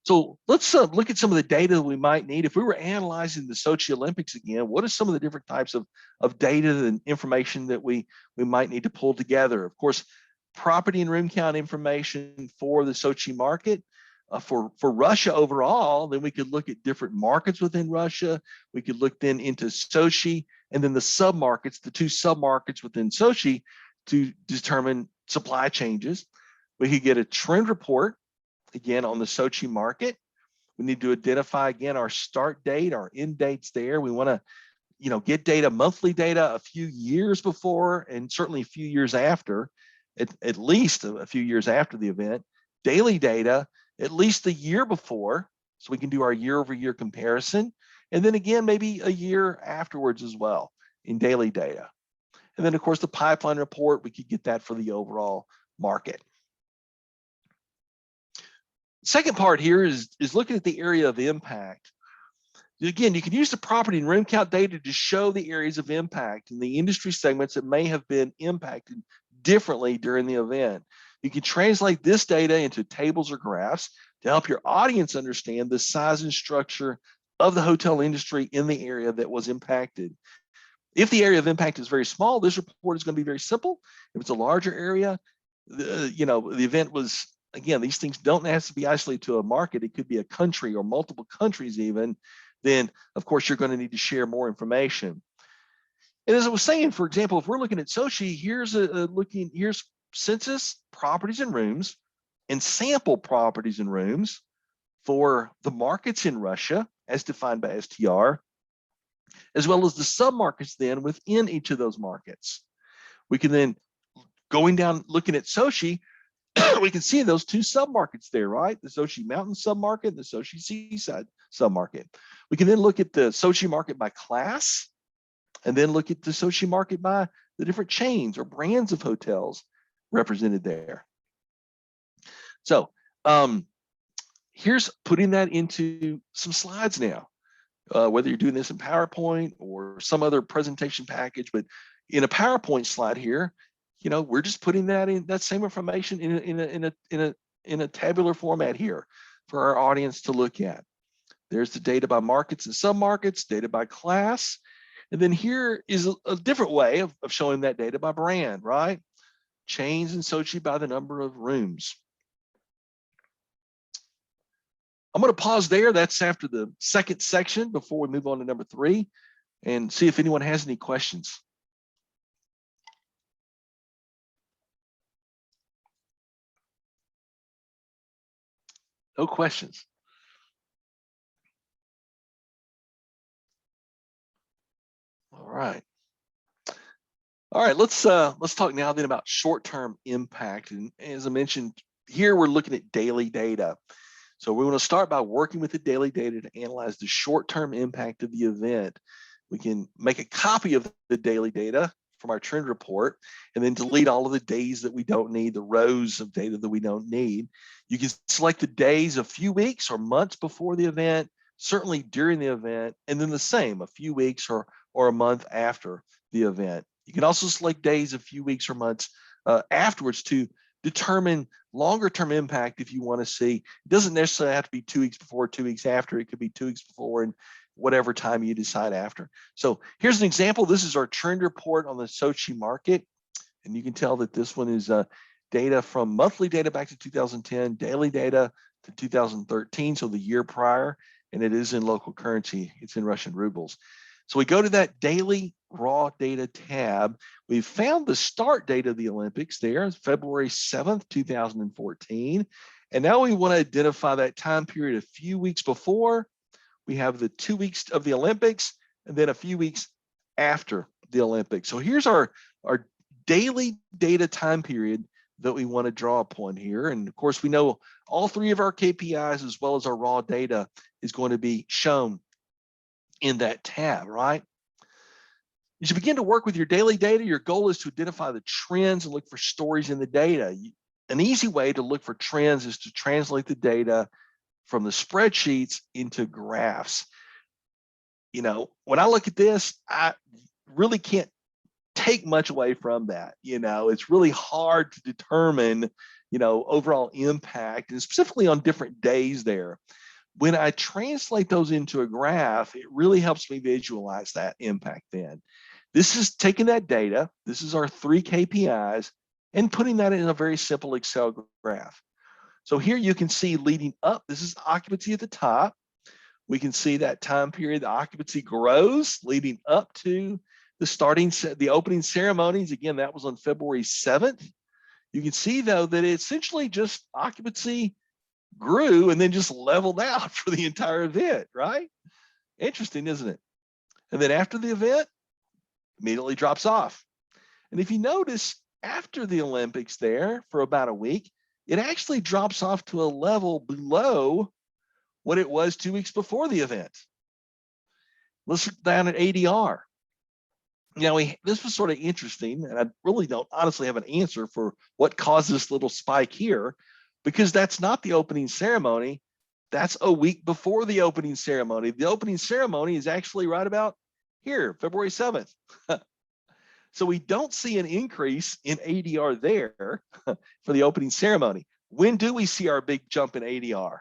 [SPEAKER 1] So let's look at some of the data that we might need. If we were analyzing the Sochi Olympics again, what are some of the different types of data and information that we might need to pull together? Of course, property and room count information for the Sochi market. For Russia overall, then we could look at different markets within Russia. We could look then into Sochi and then the sub-markets, the 2 sub-markets within Sochi to determine supply changes. We could get a trend report, again, on the Sochi market. We need to identify, again, our start date, our end dates there. We want to, get data, monthly data, a few years before and certainly a few years after, at least a few years after the event. Daily data, at least the year before, so we can do our year-over-year comparison. And then again, maybe a year afterwards as well in daily data. And then, of course, the pipeline report, we could get that for the overall market. Second part here is looking at the area of impact. Again, you can use the property and room count data to show the areas of impact and the industry segments that may have been impacted differently during the event. You can translate this data into tables or graphs to help your audience understand the size and structure of the hotel industry in the area that was impacted. If the area of impact is very small, this report is going to be very simple. If it's a larger area, the event was, again, these things don't have to be isolated to a market. It could be a country or multiple countries even. Then, of course, you're going to need to share more information. And as I was saying, for example, if we're looking at Sochi, here's here's census properties and rooms and sample properties and rooms for the markets in Russia as defined by STR, as well as the sub-markets then within each of those markets. We can then, going down looking at Sochi, we can see those 2 sub-markets there, right? The Sochi Mountain sub-market and the Sochi Seaside sub-market. We can then look at the Sochi market by class, and then look at the Sochi market by the different chains or brands of hotels represented there. So here's putting that into some slides now, whether you're doing this in PowerPoint or some other presentation package, but in a PowerPoint slide here, we're just putting that in, that same information in a tabular format here for our audience to look at. There's the data by markets and sub-markets, data by class. And then here is a different way of showing that data by brand, right? Change in Sochi by the number of rooms. I'm going to pause there. That's after the second section before we move on to number 3 and see if anyone has any questions. No questions. All right. All right, let's talk now then about short-term impact. And as I mentioned, here we're looking at daily data. So we want to start by working with the daily data to analyze the short-term impact of the event. We can make a copy of the daily data from our trend report and then delete all of the days that we don't need, the rows of data that we don't need. You can select the days a few weeks or months before the event, certainly during the event, and then the same, a few weeks or a month after the event. You can also select days a few weeks or months afterwards to determine longer term impact if you want to see. It doesn't necessarily have to be 2 weeks before, 2 weeks after. It could be 2 weeks before and whatever time you decide after. So here's an example. This is our trend report on the Sochi market. And you can tell that this one is data from monthly data back to 2010, daily data to 2013, so the year prior, and it is in local currency. It's in Russian rubles. So we go to that daily raw data tab. We've found the start date of the Olympics there, it's February 7th, 2014. And now we want to identify that time period a few weeks before. We have the 2 weeks of the Olympics and then a few weeks after the Olympics. So here's our daily data time period that we want to draw upon here. And of course, we know all 3 of our KPIs as well as our raw data is going to be shown in that tab, right? As you begin to work with your daily data, your goal is to identify the trends and look for stories in the data. An easy way to look for trends is to translate the data from the spreadsheets into graphs. You know, when I look at this, I really can't take much away from that. You know, it's really hard to determine, you know, overall impact, and specifically on different days there. When I translate those into a graph, it really helps me visualize that impact then. This is taking that data, this is our 3 KPIs, and putting that in a very simple Excel graph. So here you can see leading up, this is occupancy at the top. We can see that time period, the occupancy grows leading up to the opening ceremonies. Again, that was on February 7th. You can see though that it essentially just occupancy grew and then just leveled out for the entire event, right? Interesting, isn't it? And then after the event, immediately drops off. And if you notice, after the Olympics there for about a week, it actually drops off to a level below what it was 2 weeks before the event. Let's look down at ADR. Now, this was sort of interesting, and I really don't honestly have an answer for what caused this little spike here, because that's not the opening ceremony. That's a week before the opening ceremony. The opening ceremony is actually right about here, February 7th. So we don't see an increase in ADR there for the opening ceremony. When do we see our big jump in ADR?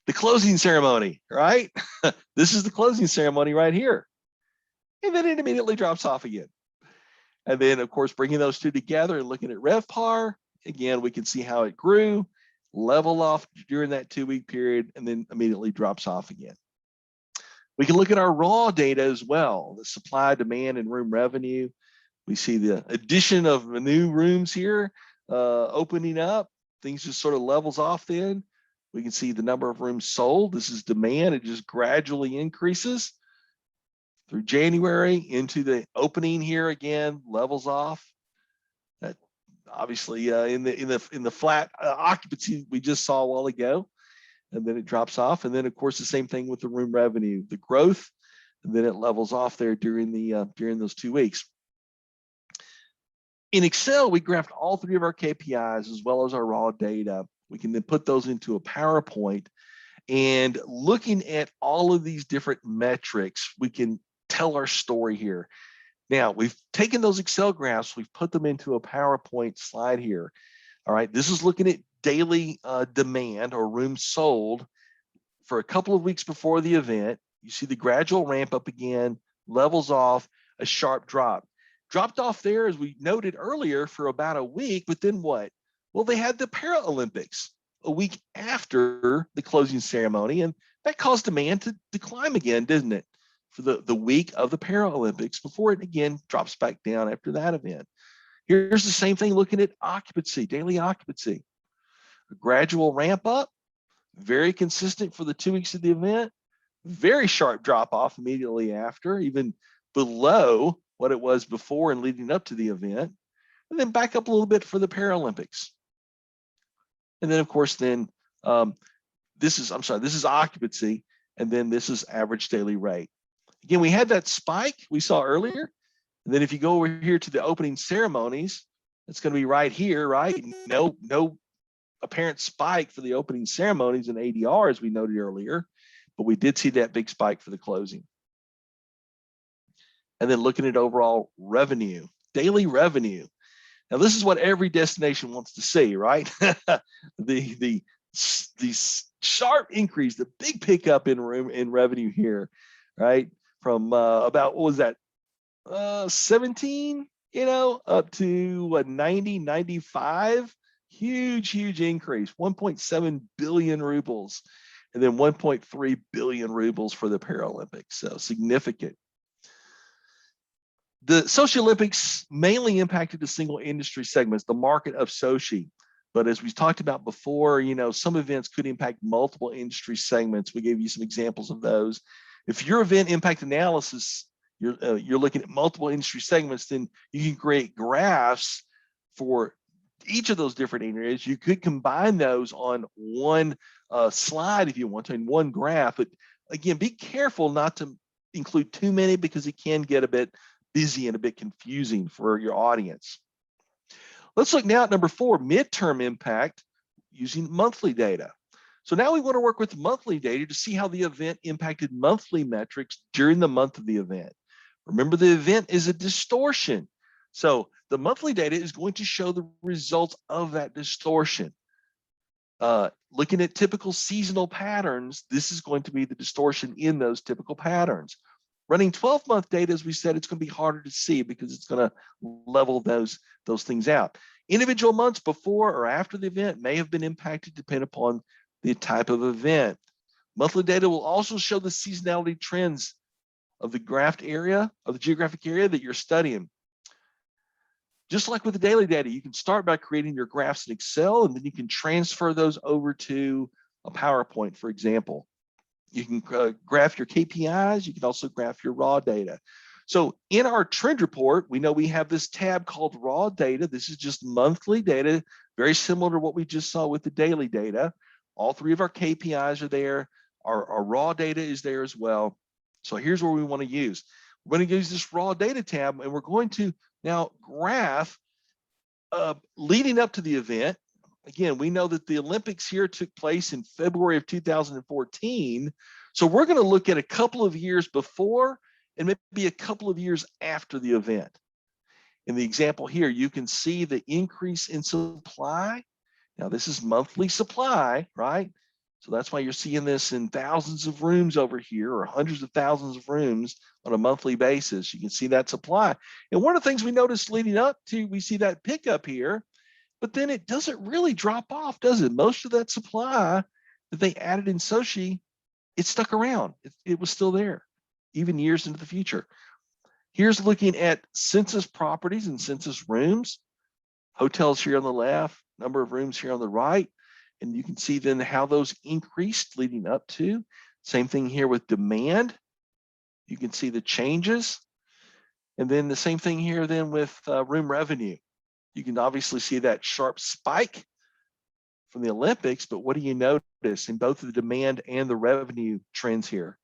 [SPEAKER 1] The closing ceremony, right? This is the closing ceremony right here. And then it immediately drops off again. And then, of course, bringing those 2 together and looking at RevPAR, again, we can see how it grew, level off during that 2-week period, and then immediately drops off again. We can look at our raw data as well, the supply, demand, and room revenue. We see the addition of new rooms here opening up. Things just sort of levels off then. We can see the number of rooms sold. This is demand. It just gradually increases through January into the opening here again, levels off. That obviously in the flat occupancy we just saw a while ago. And then it drops off. And then, of course, the same thing with the room revenue, the growth, and then it levels off there during those 2 weeks. In Excel, we graphed all 3 of our KPIs as well as our raw data. We can then put those into a PowerPoint, and looking at all of these different metrics, we can tell our story here. Now, we've taken those Excel graphs, we've put them into a PowerPoint slide here. All right, this is looking at daily demand or rooms sold for a couple of weeks before the event. You see the gradual ramp up again, levels off, a sharp drop. dropped off there, as we noted earlier, for about a week, but then what? Well, they had the Paralympics a week after the closing ceremony, and that caused demand to climb again, didn't it? For the week of the Paralympics before it again drops back down after that event. Here's the same thing looking at occupancy, daily occupancy. A gradual ramp up, very consistent for the 2 weeks of the event, very sharp drop off immediately after, even below what it was before and leading up to the event, and then back up a little bit for the Paralympics. And then of course, then this is occupancy, and then this is average daily rate. Again, we had that spike we saw earlier. And then if you go over here to the opening ceremonies, it's going to be right here, right? No apparent spike for the opening ceremonies in ADR, as we noted earlier, but we did see that big spike for the closing. And then looking at overall revenue, daily revenue. Now, this is what every destination wants to see, right? the sharp increase, the big pickup in revenue here, right? From about, what was that, 17, up to what, 90, 95, huge increase, 1.7 billion rubles, and then 1.3 billion rubles for the Paralympics. So significant. The Sochi Olympics mainly impacted the single industry segments, the market of Sochi. But as we talked about before, some events could impact multiple industry segments. We gave you some examples of those. If your event impact analysis, you're looking at multiple industry segments, then you can create graphs for each of those different areas. You could combine those on one slide if you want to, in one graph. But again, be careful not to include too many, because it can get a bit busy and a bit confusing for your audience. Let's look now at number 4, midterm impact using monthly data. So now we want to work with monthly data to see how the event impacted monthly metrics during the month of the event. Remember, the event is a distortion. So the monthly data is going to show the results of that distortion. Looking at typical seasonal patterns, this is going to be the distortion in those typical patterns. Running 12-month data, as we said, it's going to be harder to see because it's going to level those things out. Individual months before or after the event may have been impacted depending upon the type of event. Monthly data will also show the seasonality trends of the graphed area, of the geographic area that you're studying. Just like with the daily data, you can start by creating your graphs in Excel, and then you can transfer those over to a PowerPoint, for example. You can graph your KPIs. You can also graph your raw data. So in our trend report, we know we have this tab called raw data. This is just monthly data, very similar to what we just saw with the daily data. All 3 of our KPIs are there. Our raw data is there as well. So here's where we want to use. We're going to use this raw data tab, and we're going to now graph leading up to the event. Again, we know that the Olympics here took place in February of 2014. So we're going to look at a couple of years before and maybe a couple of years after the event. In the example here, you can see the increase in supply. Now, this is monthly supply, right? So that's why you're seeing this in thousands of rooms over here, or hundreds of thousands of rooms on a monthly basis. You can see that supply. And one of the things we noticed leading up to, we see that pickup here. But then it doesn't really drop off, does it? Most of that supply that they added in Sochi, it stuck around. It was still there, even years into the future. Here's looking at census properties and census rooms. Hotels here on the left, number of rooms here on the right. And you can see then how those increased leading up to. Same thing here with demand. You can see the changes. And then the same thing here then with room revenue. You can obviously see that sharp spike from the Olympics, but what do you notice in both the demand and the revenue trends here?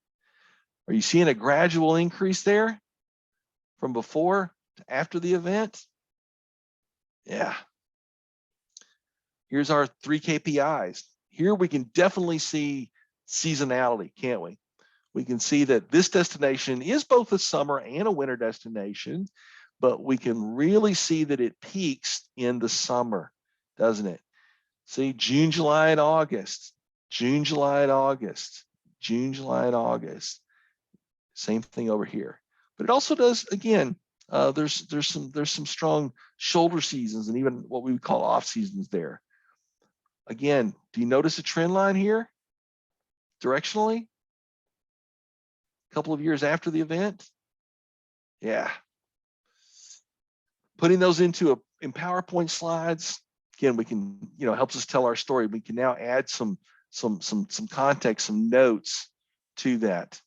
[SPEAKER 1] Are you seeing a gradual increase there from before to after the event? Yeah. Here's our 3 KPIs. Here we can definitely see seasonality, can't we? We can see that this destination is both a summer and a winter destination, but we can really see that it peaks in the summer, doesn't it? See, June, July, and August, June, July, and August, June, July, and August. Same thing over here. But it also does, again, there's some strong shoulder seasons and even what we would call off seasons there. Again, do you notice a trend line here directionally? A couple of years after the event? Yeah. Putting those in PowerPoint slides, again, we can, helps us tell our story. We can now add some context, some notes to that.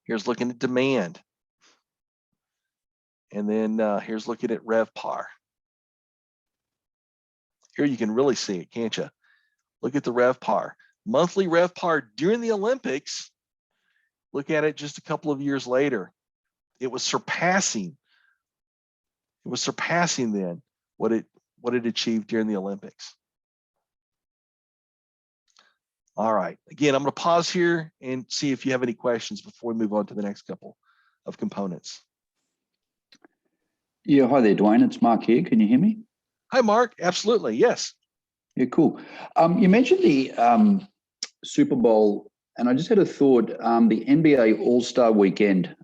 [SPEAKER 1] Here's looking at demand. And then here's looking at RevPAR. Here you can really see it, can't you? Look at the RevPAR. Monthly RevPAR during the Olympics. Look at it just a couple of years later. It was surpassing then what it achieved during the Olympics. All right, again, I'm going to pause here and see if you have any questions before we move on to the next couple of components.
[SPEAKER 2] Yeah, hi there, Dwayne. It's Mark here. Can you hear me?
[SPEAKER 1] Hi, Mark. Absolutely, yes.
[SPEAKER 2] Yeah, cool. You mentioned the Super Bowl, and I just had a thought. The NBA All-Star Weekend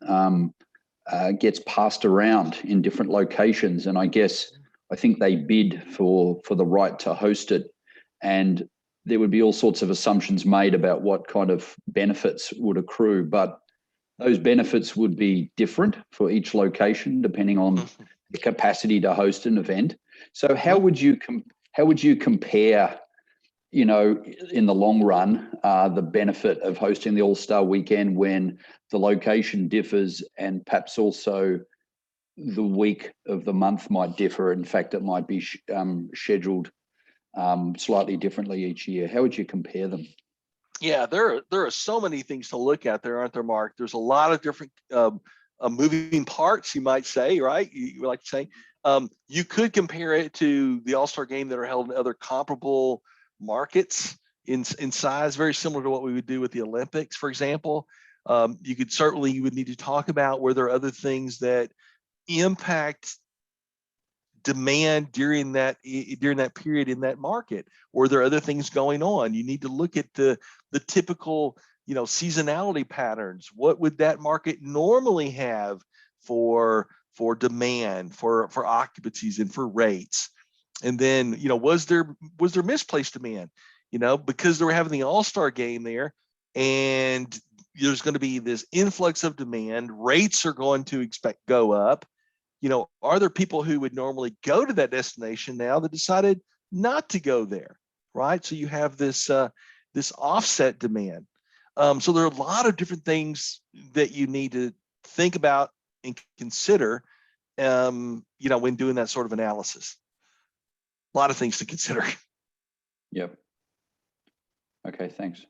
[SPEAKER 2] gets passed around in different locations, and I think they bid for the right to host it, and there would be all sorts of assumptions made about what kind of benefits would accrue, but those benefits would be different for each location depending on the capacity to host an event. So how would you compare, in the long run, the benefit of hosting the All-Star Weekend when the location differs and perhaps also the week of the month might differ? In fact, it might be scheduled slightly differently each year. How would you compare them?
[SPEAKER 1] Yeah, there are so many things to look at there, aren't there, Mark? There's a lot of different moving parts, you might say, right? You like to say. You could compare it to the All-Star game that are held in other comparable markets in size, very similar to what we would do with the Olympics, for example. You would need to talk about where there are other things that impact demand during that period in that market, or there are other things going on. You need to look at the typical seasonality patterns. What would that market normally have for demand, for occupancies and for rates? And then was there misplaced demand, because they were having the All-Star game there, and there's going to be this influx of demand, rates are going to go up. Are there people who would normally go to that destination now that decided not to go there, right? So you have this offset demand. So there are a lot of different things that you need to think about and consider, when doing that sort of analysis. A lot of things to consider.
[SPEAKER 2] Yep. Okay, thanks.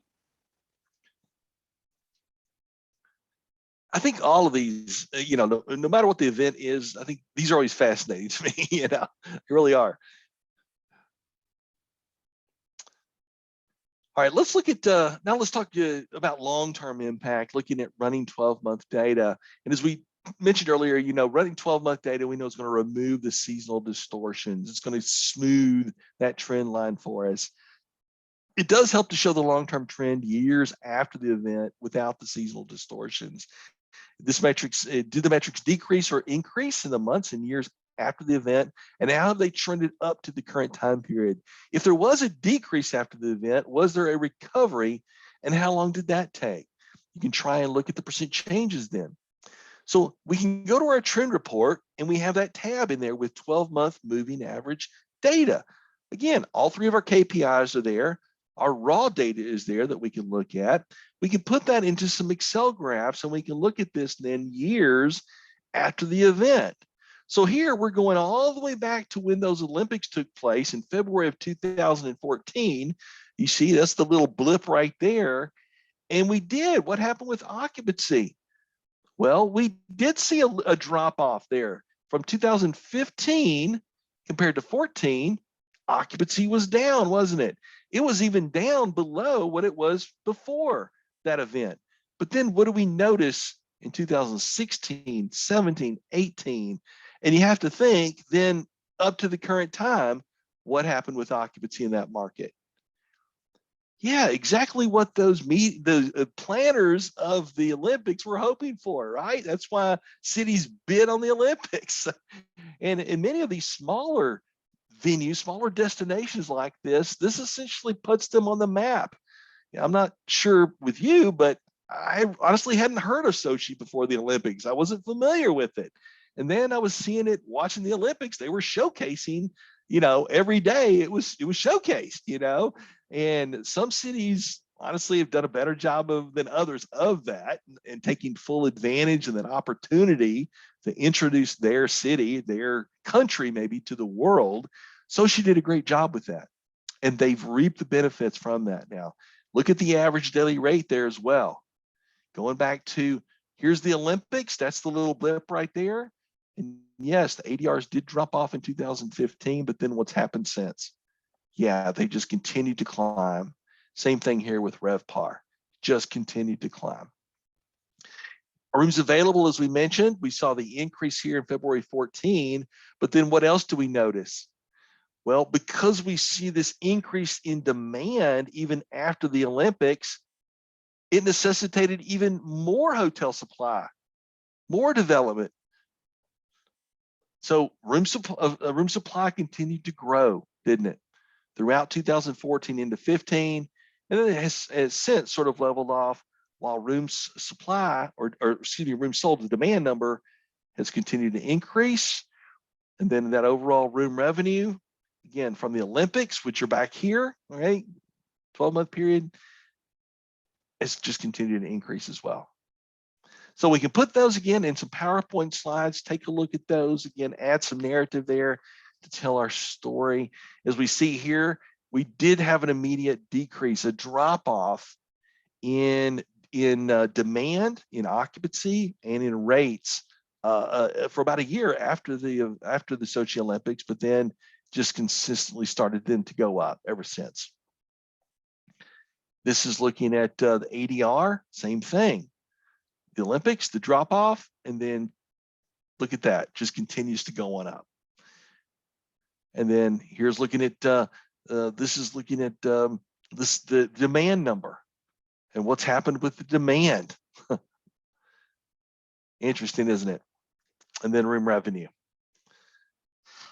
[SPEAKER 1] I think all of these, no matter what the event is, I think these are always fascinating to me. They really are. All right, let's look at now. Let's talk about long-term impact, looking at running 12-month data. And as we mentioned earlier, running 12-month data, we know is going to remove the seasonal distortions. It's going to smooth that trend line for us. It does help to show the long-term trend years after the event without the seasonal distortions. Do the metrics decrease or increase in the months and years after the event, and how have they trended up to the current time period? If there was a decrease after the event, was there a recovery, and how long did that take? You can try and look at the percent changes then. So we can go to our trend report, and we have that tab in there with 12-month moving average data. Again, all three of our KPIs are there. Our raw data is there that we can look at. We can put that into some Excel graphs, and we can look at this then years after the event. So here we're going all the way back to when those Olympics took place in February of 2014. You see, that's the little blip right there. And we did. What happened with occupancy? Well, we did see a drop off there from 2015 compared to 14. Occupancy was down, wasn't it? It was even down below what it was before that event. But then what do we notice in 2016, 17, 18? And you have to think then up to the current time, what happened with occupancy in that market? Yeah, exactly what the planners of the Olympics were hoping for, right? That's why cities bid on the Olympics. And many of these smaller venues, smaller destinations like this essentially puts them on the map. I'm not sure with you, but I honestly hadn't heard of Sochi before the Olympics. I wasn't familiar with it. And then I was seeing it watching the Olympics. They were showcasing, every day it was showcased, and some cities honestly have done a better job than others of that and taking full advantage of that opportunity to introduce their city, their country, maybe to the world. Sochi did a great job with that, and they've reaped the benefits from that now. Look at the average daily rate there as well. Going back to, here's the Olympics, that's the little blip right there. And yes, the ADRs did drop off in 2015, but then what's happened since? Yeah, they just continued to climb. Same thing here with RevPAR, just continued to climb. Rooms available, as we mentioned, we saw the increase here in February 14, but then what else do we notice? Well, because we see this increase in demand even after the Olympics, it necessitated even more hotel supply, more development. So room supply continued to grow, didn't it? Throughout 2014 into 15, and then it has since sort of leveled off, while room supply, or excuse me, room sold, the demand number has continued to increase. And then that overall room revenue, again, from the Olympics, which are back here, right, 12-month period, it's just continued to increase as well. So we can put those again in some PowerPoint slides, take a look at those again, add some narrative there to tell our story. As we see here, we did have an immediate decrease, a drop off in demand, in occupancy, and in rates for about a year after the Sochi Olympics, but then just consistently started then to go up ever since. This is looking at the ADR, same thing. The Olympics, the drop off, and then look at that, just continues to go on up. And then here's looking at this is looking at the demand number and what's happened with the demand. Interesting, isn't it? And then room revenue.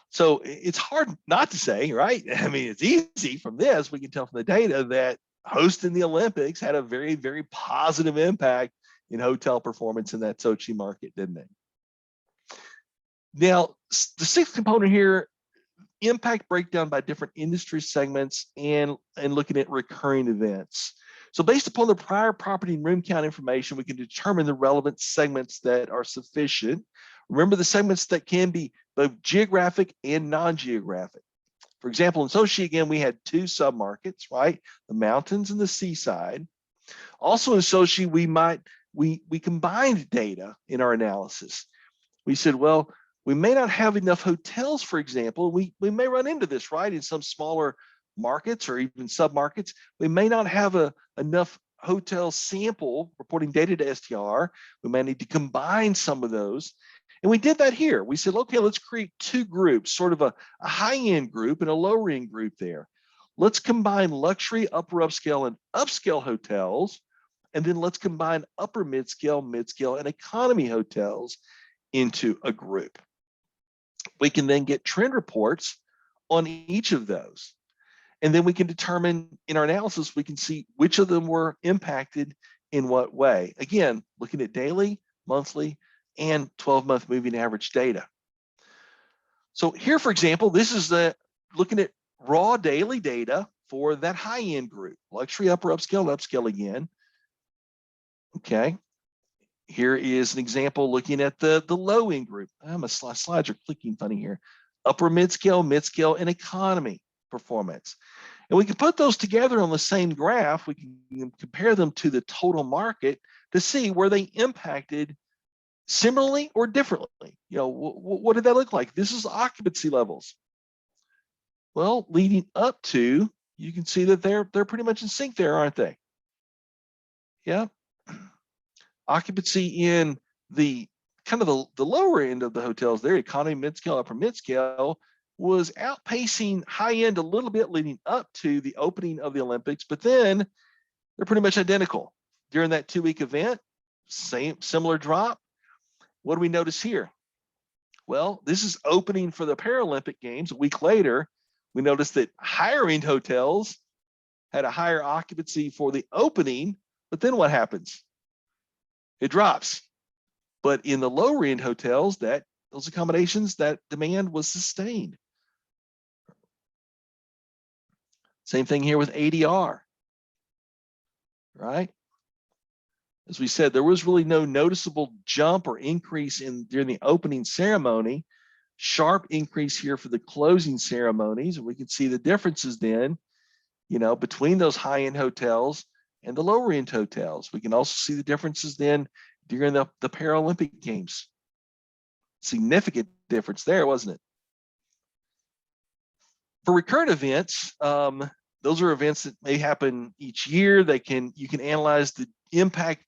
[SPEAKER 1] So it's hard not to say, right? I mean, it's easy from this. We can tell from the data that hosting the Olympics had a very, very positive impact in hotel performance in that Sochi market, didn't it? Now, the sixth component here, impact breakdown by different industry segments and looking at recurring events. So based upon the prior property and room count information, we can determine the relevant segments that are sufficient. Remember, the segments that can be both geographic and non-geographic. For example, in Sochi, again, we had two submarkets, right? The mountains and the seaside. Also in Sochi, we combined data in our analysis. We said, well, we may not have enough hotels, for example. We may run into this, right? In some smaller markets or even submarkets, we may not have enough hotel sample reporting data to STR. We may need to combine some of those. And we did that here. We said, okay, let's create two groups, sort of a high-end group and a lower-end group there. Let's combine luxury, upper upscale, and upscale hotels. And then let's combine upper mid-scale, and economy hotels into a group. We can then get trend reports on each of those. And then we can determine in our analysis, we can see which of them were impacted in what way. Again, looking at daily, monthly, and 12-month moving average data. So here, for example, this is looking at raw daily data for that high-end group, luxury, upper upscale, and upscale again. Okay. Here is an example looking at the low-end group. My slides are clicking funny here. Upper mid-scale, and economy performance. And we can put those together on the same graph. We can compare them to the total market to see where they impacted similarly or differently. What did that look like? This is occupancy levels. Well, leading up to, you can see that they're pretty much in sync there, aren't they? Yeah. Occupancy in the kind of the lower end of the hotels there, economy, mid-scale, upper mid-scale, was outpacing high end a little bit leading up to the opening of the Olympics, but then they're pretty much identical. During that 2-week event, similar drop. What do we notice here? Well, this is opening for the Paralympic Games. A week later, we noticed that higher end hotels had a higher occupancy for the opening, but then what happens? It drops. But in the lower end hotels, those accommodations, that demand was sustained. Same thing here with ADR, right? As we said, there was really no noticeable jump or increase during the opening ceremony. Sharp increase here for the closing ceremonies. And we can see the differences then, between those high-end hotels and the lower-end hotels. We can also see the differences then during the Paralympic Games. Significant difference there, wasn't it? For recurrent events, those are events that may happen each year. You can analyze the impact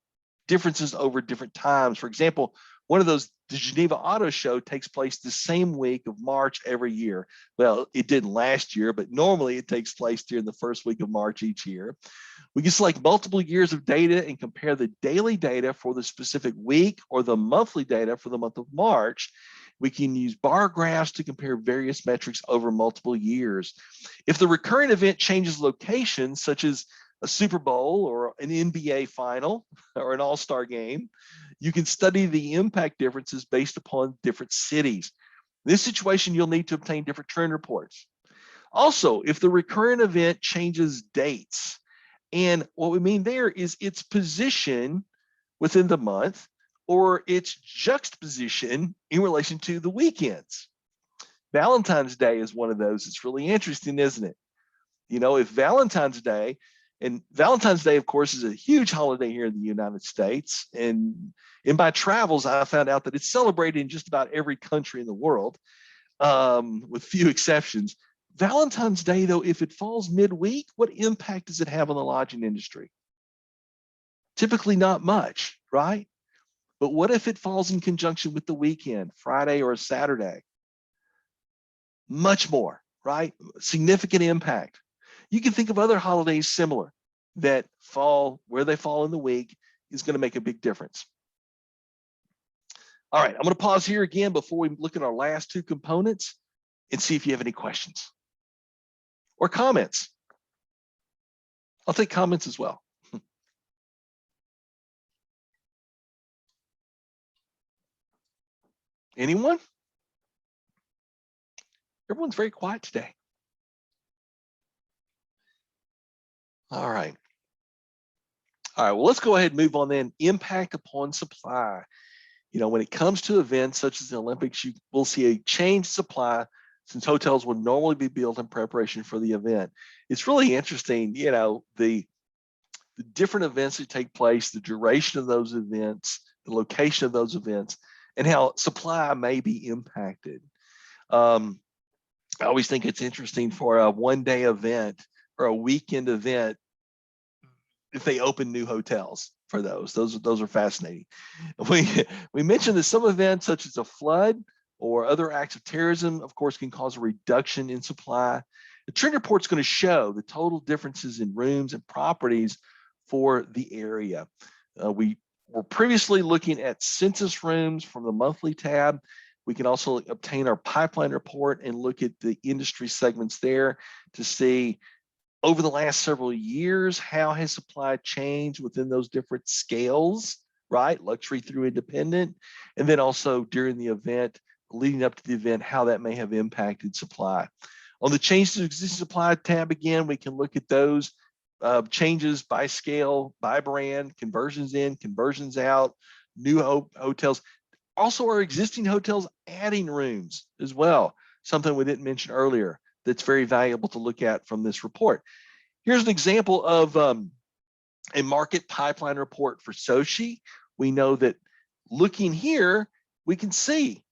[SPEAKER 1] differences over different times. For example, one of those, the Geneva Auto Show, takes place the same week of March every year. Well, it didn't last year, but normally it takes place during the first week of March each year. We can select multiple years of data and compare the daily data for the specific week or the monthly data for the month of March. We can use bar graphs to compare various metrics over multiple years. If the recurrent event changes location, such as a Super Bowl or an NBA final or an all-star game, you can study the impact differences based upon different cities. In this situation, you'll need to obtain different trend reports. Also, if the recurrent event changes dates, and what we mean there is its position within the month or its juxtaposition in relation to the weekends. Valentine's Day is one of those. It's really interesting, isn't it? If Valentine's Day, and Valentine's Day, of course, is a huge holiday here in the United States. And in my travels, I found out that it's celebrated in just about every country in the world, with few exceptions. Valentine's Day, though, if it falls midweek, what impact does it have on the lodging industry? Typically not much, right? But what if it falls in conjunction with the weekend, Friday or Saturday? Much more, right? Significant impact. You can think of other holidays similar that where they fall in the week is going to make a big difference. All right, I'm going to pause here again before we look at our last two components and see if you have any questions or comments. I'll take comments as well. Anyone? Everyone's very quiet today. All right. All right, well, let's go ahead and move on then. Impact upon supply. When it comes to events such as the Olympics, you will see a change supply since hotels will normally be built in preparation for the event. It's really interesting, the different events that take place, the duration of those events, the location of those events, and how supply may be impacted. I always think it's interesting for a one-day event or a weekend event if they open new hotels for those are fascinating. We mentioned that some events such as a flood or other acts of terrorism, of course, can cause a reduction in supply. The trend report is going to show the total differences in rooms and properties for the area. We were previously looking at census rooms from the monthly tab. We can also obtain our pipeline report and look at the industry segments there to see over the last several years, how has supply changed within those different scales, right? Luxury through independent, and then also during the event, leading up to the event, how that may have impacted supply. On the change to existing supply tab, again, we can look at those changes by scale, by brand, conversions in, conversions out, new hotels. Also, our existing hotels adding rooms as well, something we didn't mention earlier that's very valuable to look at from this report. Here's an example of a market pipeline report for Sochi. We know that looking here, we can see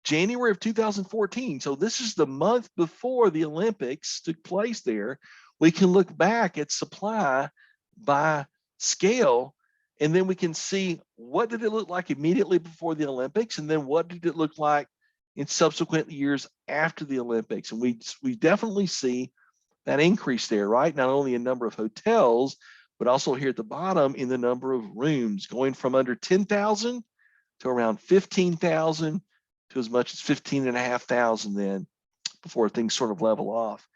[SPEAKER 1] January of 2014. So this is the month before the Olympics took place there. We can look back at supply by scale, and then we can see what did it look like immediately before the Olympics, and then what did it look like in subsequent years after the Olympics. And we definitely see that increase there, right? Not only in number of hotels, but also here at the bottom in the number of rooms, going from under 10,000 to around 15,000 to as much as 15,500 then, before things sort of level off.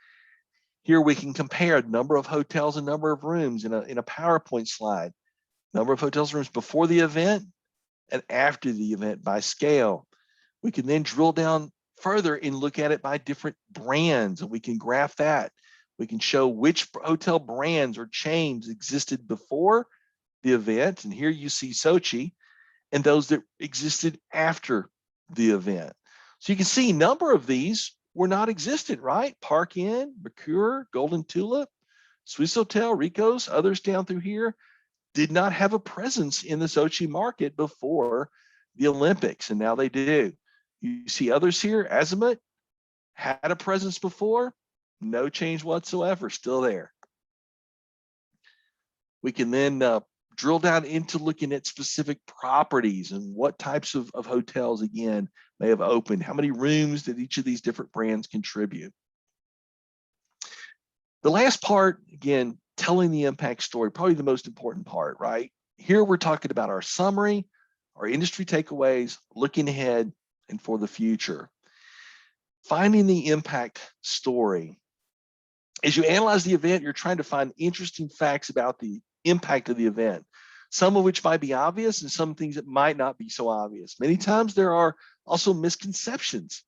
[SPEAKER 1] Here we can compare number of hotels and number of rooms in a PowerPoint slide. Number of hotels and rooms before the event and after the event by scale. We can then drill down further and look at it by different brands, and we can graph that. We can show which hotel brands or chains existed before the event, and here you see Sochi, and those that existed after the event. So you can see a number of these were not existent, right? Park Inn, Mercure, Golden Tulip, Swiss Hotel, Rico's, others down through here did not have a presence in the Sochi market before the Olympics, and now they do. You see others here, Azimut had a presence before, no change whatsoever, still there. We can then drill down into looking at specific properties and what types of hotels, again, may have opened. How many rooms did each of these different brands contribute? The last part, again, telling the impact story, probably the most important part, right? Here we're talking about our summary, our industry takeaways, looking ahead and for the future. Finding the impact story. As you analyze the event, you're trying to find interesting facts about the impact of the event, some of which might be obvious and some things that might not be so obvious. Many times there are also misconceptions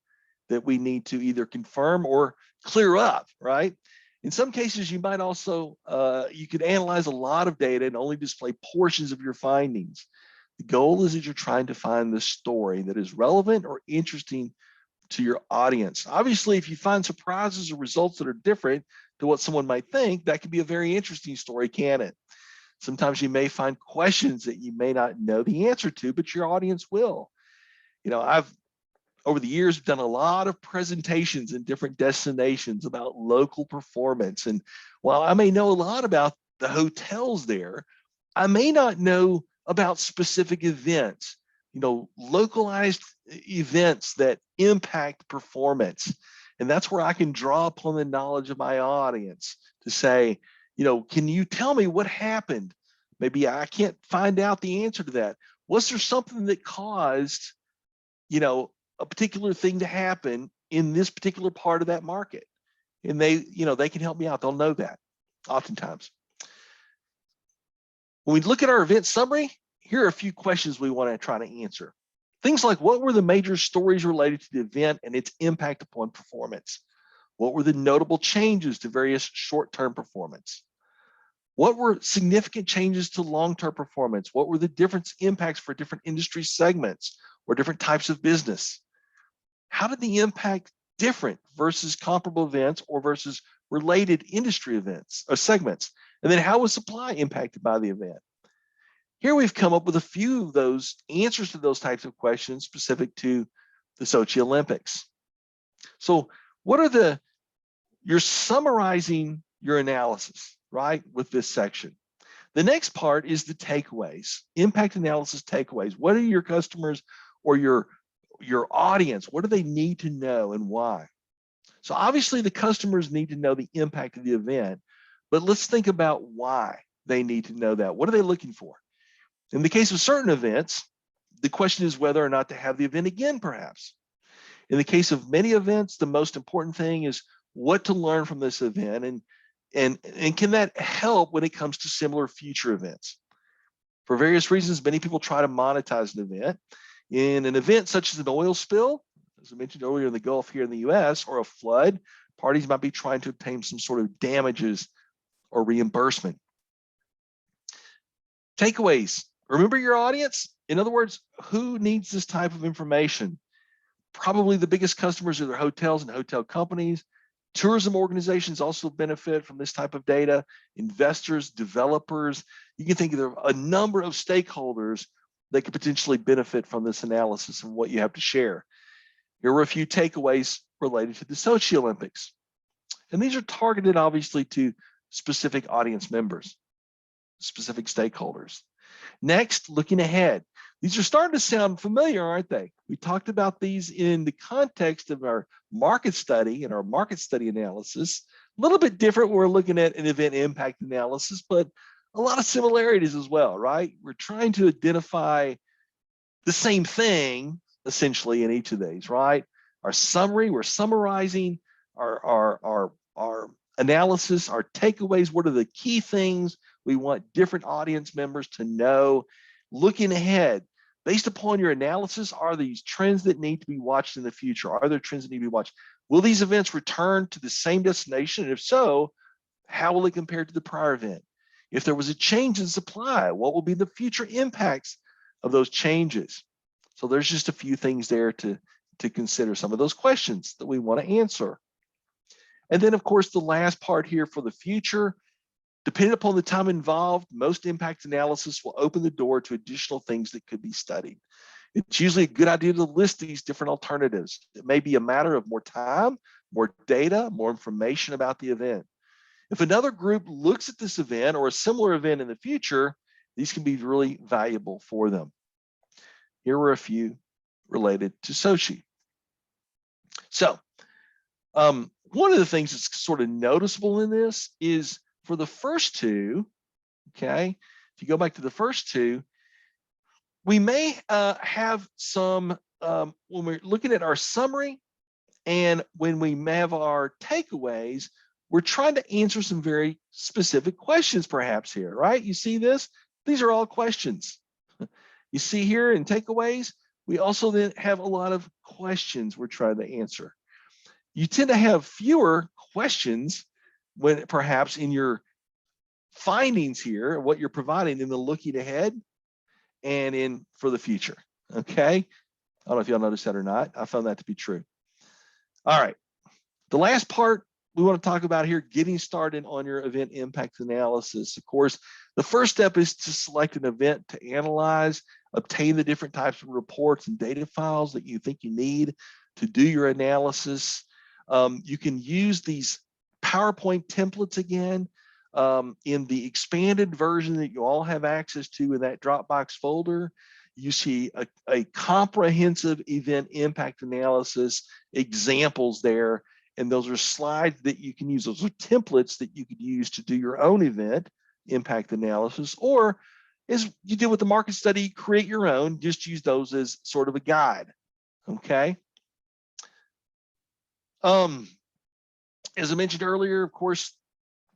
[SPEAKER 1] that we need to either confirm or clear up, right? In some cases, you might also, you could analyze a lot of data and only display portions of your findings. The goal is that you're trying to find the story that is relevant or interesting to your audience. Obviously, if you find surprises or results that are different to what someone might think, that could be a very interesting story, can it? Sometimes you may find questions that you may not know the answer to, but your audience will. You know, I've over the years done a lot of presentations in different destinations about local performance. And while I may know a lot about the hotels there, I may not know about specific events, you know, localized events that impact performance. And that's where I can draw upon the knowledge of my audience to say, you know, can you tell me what happened? Maybe I can't find out the answer to that. Was there something that caused, you know, a particular thing to happen in this particular part of that market? And they, you know, they can help me out. They'll know that oftentimes. When we look at our event summary, here are a few questions we want to try to answer. Things like, what were the major stories related to the event and its impact upon performance? What were the notable changes to various short-term performance? What were significant changes to long-term performance? What were the different impacts for different industry segments or different types of business? How did the impact different versus comparable events or versus related industry events or segments? And then how was supply impacted by the event? Here we've come up with a few of those answers to those types of questions specific to the Sochi Olympics. So what are you're summarizing your analysis, right, with this section. The next part is the takeaways, impact analysis takeaways. What are your customers or your audience, what do they need to know and why? So obviously the customers need to know the impact of the event, but let's think about why they need to know that. What are they looking for? In the case of certain events, the question is whether or not to have the event again, perhaps. In the case of many events, the most important thing is what to learn from this event and can that help when it comes to similar future events? For various reasons, many people try to monetize an event. In an event such as an oil spill, as I mentioned earlier in the Gulf here in the US, or a flood, parties might be trying to obtain some sort of damages or reimbursement. Takeaways. Remember your audience. In other words, who needs this type of information? Probably the biggest customers are the hotels and hotel companies. Tourism organizations also benefit from this type of data. Investors, developers. You can think of a number of stakeholders that could potentially benefit from this analysis and what you have to share. Here are a few takeaways related to the Sochi Olympics. And these are targeted, obviously, to specific audience members, specific stakeholders. Next, looking ahead. These are starting to sound familiar, aren't they? We talked about these in the context of our market study and our market study analysis. A little bit different. We're looking at an event impact analysis, but a lot of similarities as well, right? We're trying to identify the same thing essentially in each of these, right? Our summary, we're summarizing our analysis, our takeaways. What are the key things we want different audience members to know? Looking ahead, based upon your analysis, are these trends that need to be watched in the future? Are there trends that need to be watched? Will these events return to the same destination? And if so, how will it compare to the prior event? If there was a change in supply, what will be the future impacts of those changes? So there's just a few things there to consider, some of those questions that we want to answer. And then, of course, the last part here for the future, depending upon the time involved, most impact analysis will open the door to additional things that could be studied. It's usually a good idea to list these different alternatives. It may be a matter of more time, more data, more information about the event. If another group looks at this event or a similar event in the future, these can be really valuable for them. Here were a few related to Sochi. So one of the things that's sort of noticeable in this is for the first two, okay, if you go back to the first two, we may have some, when we're looking at our summary and when we have our takeaways, we're trying to answer some very specific questions perhaps here, right? You see this? These are all questions. You see here in takeaways, we also then have a lot of questions we're trying to answer. You tend to have fewer questions when perhaps in your findings here, what you're providing in the looking ahead and in for the future, okay? I don't know if y'all noticed that or not. I found that to be true. All right, the last part we want to talk about here, getting started on your event impact analysis. Of course, the first step is to select an event to analyze, obtain the different types of reports and data files that you think you need to do your analysis. You can use these PowerPoint templates again in the expanded version that you all have access to in that Dropbox folder. You see a comprehensive event impact analysis examples there. And those are slides that you can use. Those are templates that you could use to do your own event impact analysis, or as you did with the market study, create your own, just use those as sort of a guide, okay? As I mentioned earlier, of course,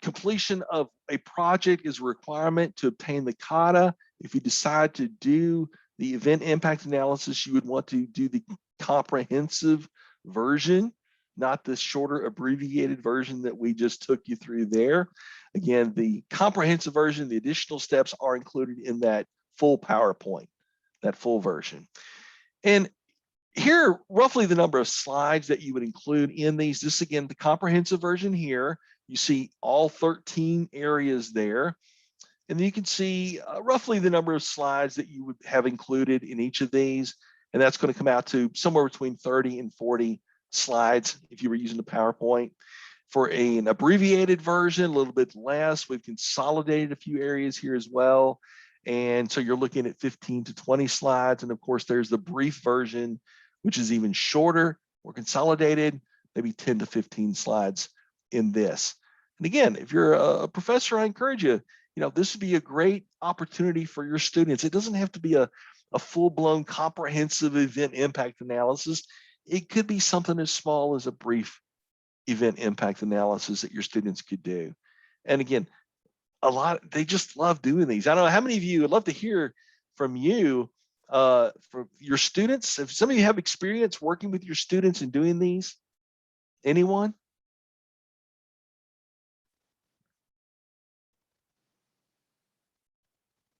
[SPEAKER 1] completion of a project is a requirement to obtain the CAHTA. If you decide to do the event impact analysis, you would want to do the comprehensive version, not the shorter abbreviated version that we just took you through there. Again, the comprehensive version, the additional steps are included in that full PowerPoint, that full version. And here, roughly the number of slides that you would include in these. This, again, the comprehensive version here. You see all 13 areas there. And then you can see roughly the number of slides that you would have included in each of these. And that's going to come out to somewhere between 30 and 40 slides if you were using the PowerPoint. For an abbreviated version, a little bit less. We've consolidated a few areas here as well. And so you're looking at 15 to 20 slides. And of course, there's the brief version, which is even shorter or consolidated, maybe 10 to 15 slides in this. And again, if you're a professor, I encourage you, this would be a great opportunity for your students. It doesn't have to be a full-blown comprehensive event impact analysis. It could be something as small as a brief event impact analysis that your students could do. And again, they just love doing these. I don't know how many of you would love to hear from you, from your students. If some of you have experience working with your students and doing these, anyone?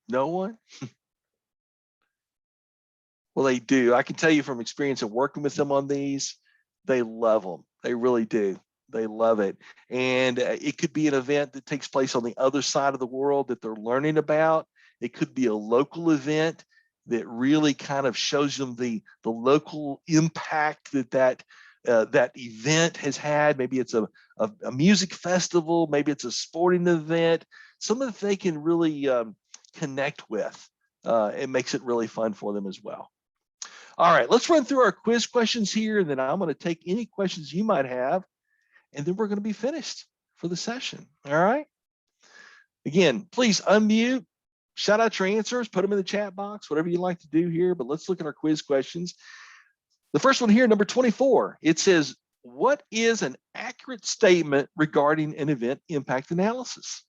[SPEAKER 1] No one? Well, they do. I can tell you from experience of working with them on these, they love them. They really do. They love it. And it could be an event that takes place on the other side of the world that they're learning about. It could be a local event that really kind of shows them the local impact that event has had. Maybe it's a music festival, maybe it's a sporting event, something that they can really connect with it makes it really fun for them as well. All right, let's run through our quiz questions here, and then I'm going to take any questions you might have, and then we're going to be finished for the session. All right. Again, please unmute, shout out your answers, put them in the chat box, whatever you like to do here, but let's look at our quiz questions. The first one here, number 24, it says, what is an accurate statement regarding an event impact analysis?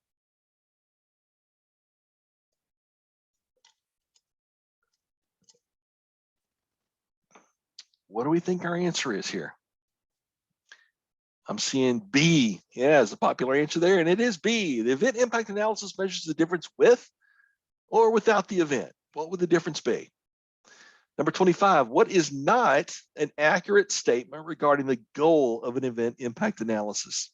[SPEAKER 1] What do we think our answer is here? I'm seeing B. Yeah, is the popular answer there, and it is B. The event impact analysis measures the difference with or without the event. What would the difference be? Number 25, what is not an accurate statement regarding the goal of an event impact analysis?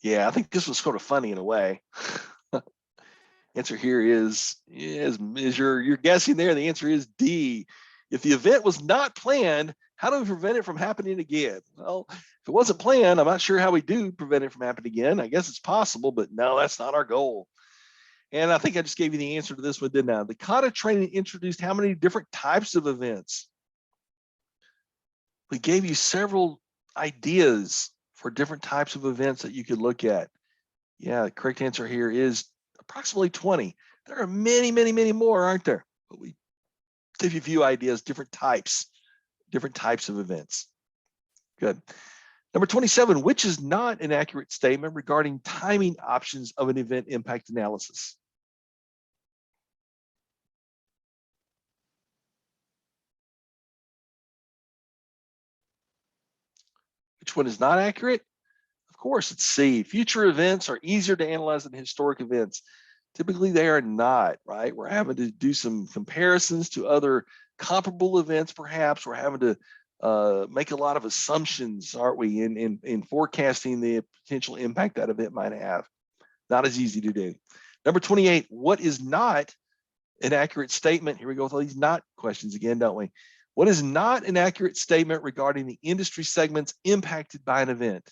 [SPEAKER 1] Yeah, I think this was sort of funny in a way. Answer here is you're guessing there. The answer is D. If the event was not planned, how do we prevent it from happening again? Well, if it wasn't planned, I'm not sure how we do prevent it from happening again. I guess it's possible, but no, that's not our goal. And I think I just gave you the answer to this one, didn't I? The CAHTA training introduced how many different types of events? We gave you several ideas for different types of events that you could look at. Yeah, the correct answer here is approximately 20. There are many, many, many more, aren't there? But we give you a few ideas, different types of events. Good. Number 27, which is not an accurate statement regarding timing options of an event impact analysis? Which one is not accurate? Of course, it's C. Future events are easier to analyze than historic events. Typically, they are not, right? We're having to do some comparisons to other comparable events, perhaps. We're having to make a lot of assumptions, aren't we, in forecasting the potential impact that event might have. Not as easy to do. Number 28, what is not an accurate statement? Here we go with all these not questions again, don't we? What is not an accurate statement regarding the industry segments impacted by an event?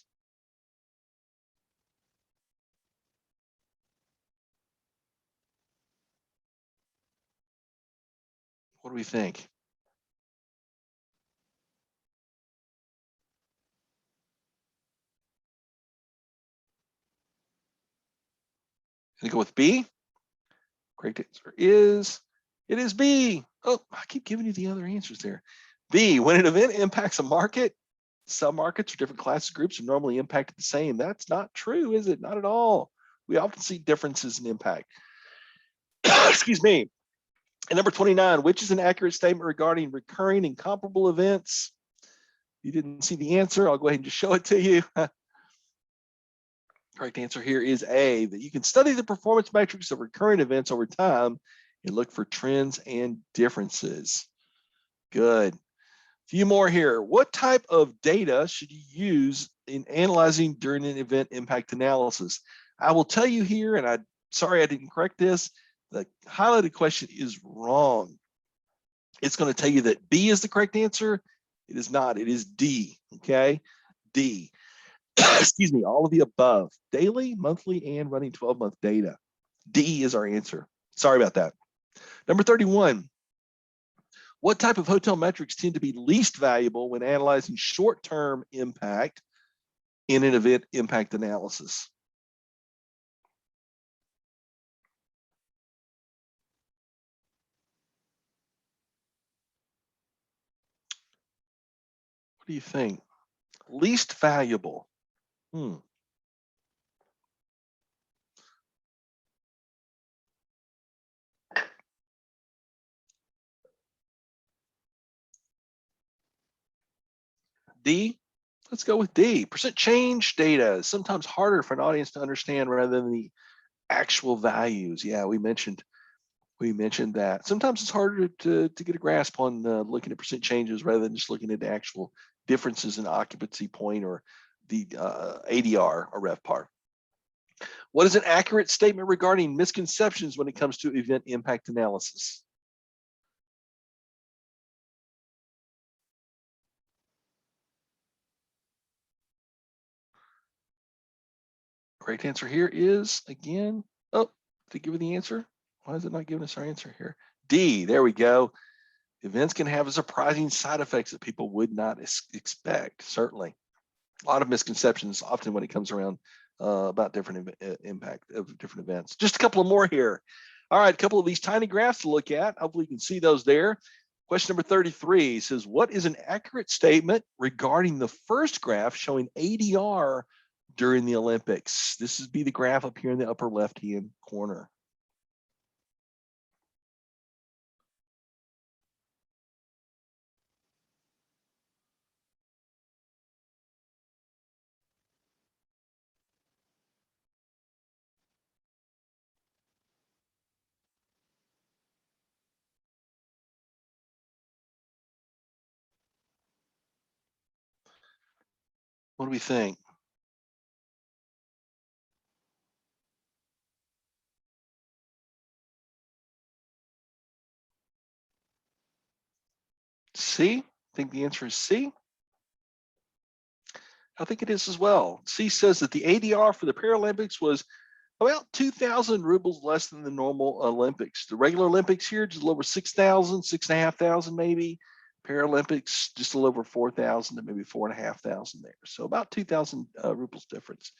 [SPEAKER 1] What do we think? Gonna go with B? Correct answer is, it is B. Oh, I keep giving you the other answers there. B, when an event impacts a market, sub-markets or different class groups are normally impacted the same. That's not true, is it? Not at all. We often see differences in impact. Excuse me. And number 29, which is an accurate statement regarding recurring and comparable events? You didn't see the answer. I'll go ahead and just show it to you. Correct answer here is A, that you can study the performance metrics of recurring events over time and look for trends and differences. Good. Few more here. What type of data should you use in analyzing during an event impact analysis? I will tell you here, and I'm sorry I didn't correct this, the highlighted question is wrong. It's going to tell you that B is the correct answer. It is not. It is D. Okay, D. Excuse me, all of the above, daily, monthly, and running 12-month data. D is our answer. Sorry about that. Number 31, what type of hotel metrics tend to be least valuable when analyzing short-term impact in an event impact analysis? What do you think? Least valuable. D? Let's go with D. Percent change data is sometimes harder for an audience to understand rather than the actual values. Yeah, we mentioned that. Sometimes it's harder to get a grasp on looking at percent changes rather than just looking at the actual differences in occupancy point or the ADR or RevPAR. What is an accurate statement regarding misconceptions when it comes to event impact analysis? correct answer here is, again, oh, did it give you the answer? Why is it not giving us our answer here? D, there we go. Events can have surprising side effects that people would not expect, certainly. A lot of misconceptions often when it comes around about different impact of different events. Just a couple of more here. All right, a couple of these tiny graphs to look at. Hopefully you can see those there. Question number 33 says, what is an accurate statement regarding the first graph showing ADR during the Olympics? This would be the graph up here in the upper left-hand corner. What do we think? C? I think the answer is C. I think it is as well. C says that the ADR for the Paralympics was about 2,000 rubles less than the normal Olympics. The regular Olympics here, just a little over 6,000, 6,500 maybe. Paralympics, just a little over 4,000 to maybe 4,500 there. So about 2,000 rubles difference.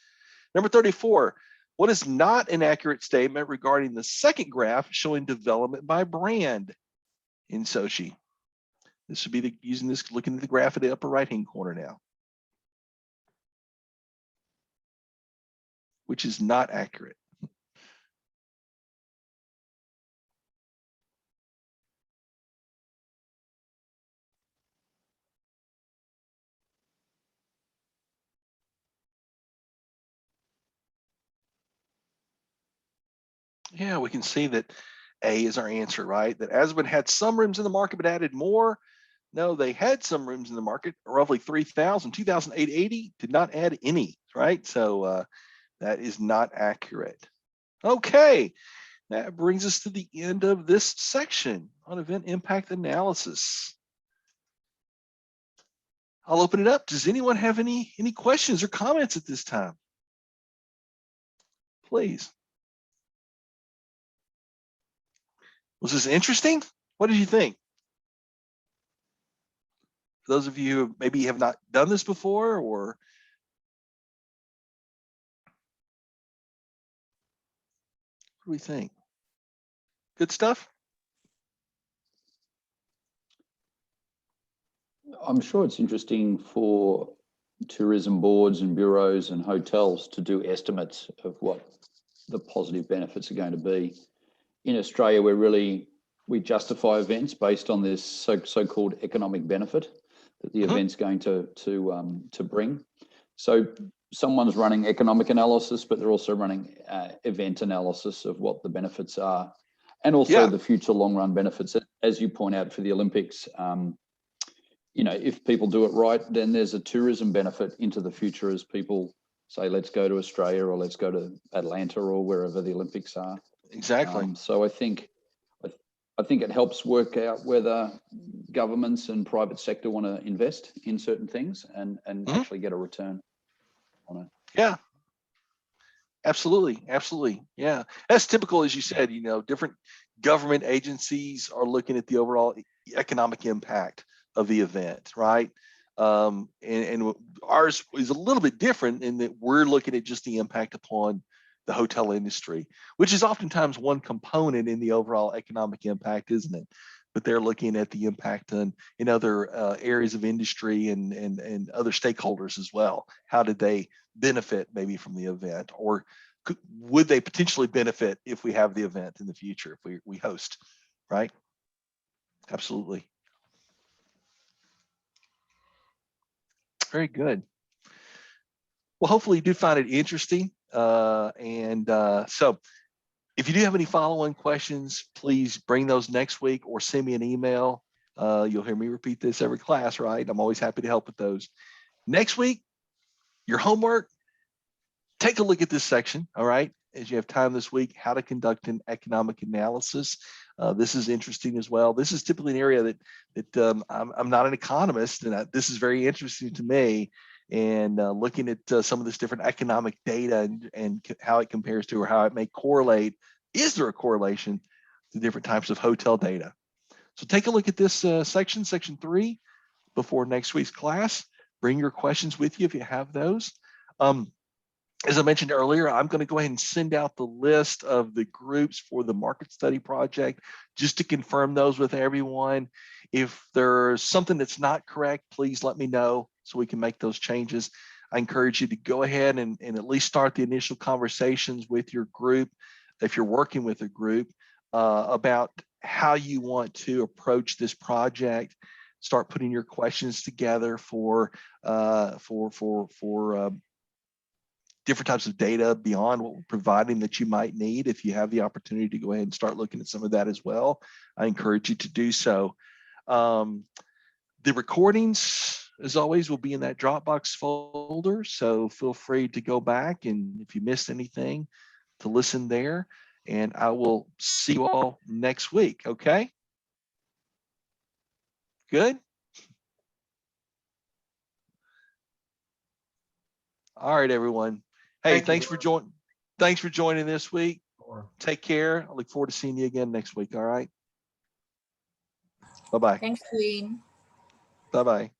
[SPEAKER 1] Number 34, what is not an accurate statement regarding the second graph showing development by brand in Sochi? This would be using this, looking at the graph at the upper right-hand corner now, which is not accurate. Yeah, we can see that A is our answer, right? That Aspen had some rooms in the market, but added more. No, they had some rooms in the market, roughly 3,000, 2,880, did not add any, right? So that is not accurate. Okay, that brings us to the end of this section on event impact analysis. I'll open it up. Does anyone have any questions or comments at this time? Please. Was this interesting? What did you think? For those of you who maybe have not done this before, or what do we think? Good stuff?
[SPEAKER 2] I'm sure it's interesting for tourism boards and bureaus and hotels to do estimates of what the positive benefits are going to be. In Australia, we justify events based on this so-called economic benefit that the event's going to bring. So someone's running economic analysis, but they're also running event analysis of what the benefits are, and also the future long-run benefits. As you point out for the Olympics, you know, if people do it right, then there's a tourism benefit into the future as people say, let's go to Australia or let's go to Atlanta or wherever the Olympics are.
[SPEAKER 1] Exactly.
[SPEAKER 2] So I think it helps work out whether governments and private sector want to invest in certain things and actually get a return on it.
[SPEAKER 1] Yeah. Absolutely. Absolutely. Yeah. That's typical, as you said, you know, different government agencies are looking at the overall economic impact of the event, right? And ours is a little bit different in that we're looking at just the impact upon the hotel industry, which is oftentimes one component in the overall economic impact, isn't it? But they're looking at the impact in other areas of industry and other stakeholders as well. How did they benefit maybe from the event, or would they potentially benefit if we have the event in the future, if we host, right? Absolutely. Very good. Well, hopefully you do find it interesting. So if you do have any follow-on questions, please bring those next week or send me an email. You'll hear me repeat this every class, right? I'm always happy to help with those. Next week, your homework, take a look at this section, all right? As you have time this week, how to conduct an economic analysis. This is interesting as well. This is typically an area that I'm not an economist, and this is very interesting to me. and looking at some of this different economic data and how it compares to, or how it may correlate. Is there a correlation to different types of hotel data? So take a look at this section 3, before next week's class. Bring your questions with you if you have those. As I mentioned earlier, I'm going to go ahead and send out the list of the groups for the market study project just to confirm those with everyone. If there's something that's not correct, please let me know so we can make those changes. I encourage you to go ahead and at least start the initial conversations with your group, if you're working with a group, about how you want to approach this project. Start putting your questions together for different types of data beyond what we're providing that you might need. If you have the opportunity to go ahead and start looking at some of that as well, I encourage you to do so. The recordings, as always, will be in that Dropbox folder, so feel free to go back, and if you missed anything, to listen there. And I will see you all next week. Okay? Good? All right, everyone. Hey, thanks for joining this week. Take care. I look forward to seeing you again next week. All right. Bye-bye.
[SPEAKER 3] Thanks, Queen.
[SPEAKER 1] Bye-bye.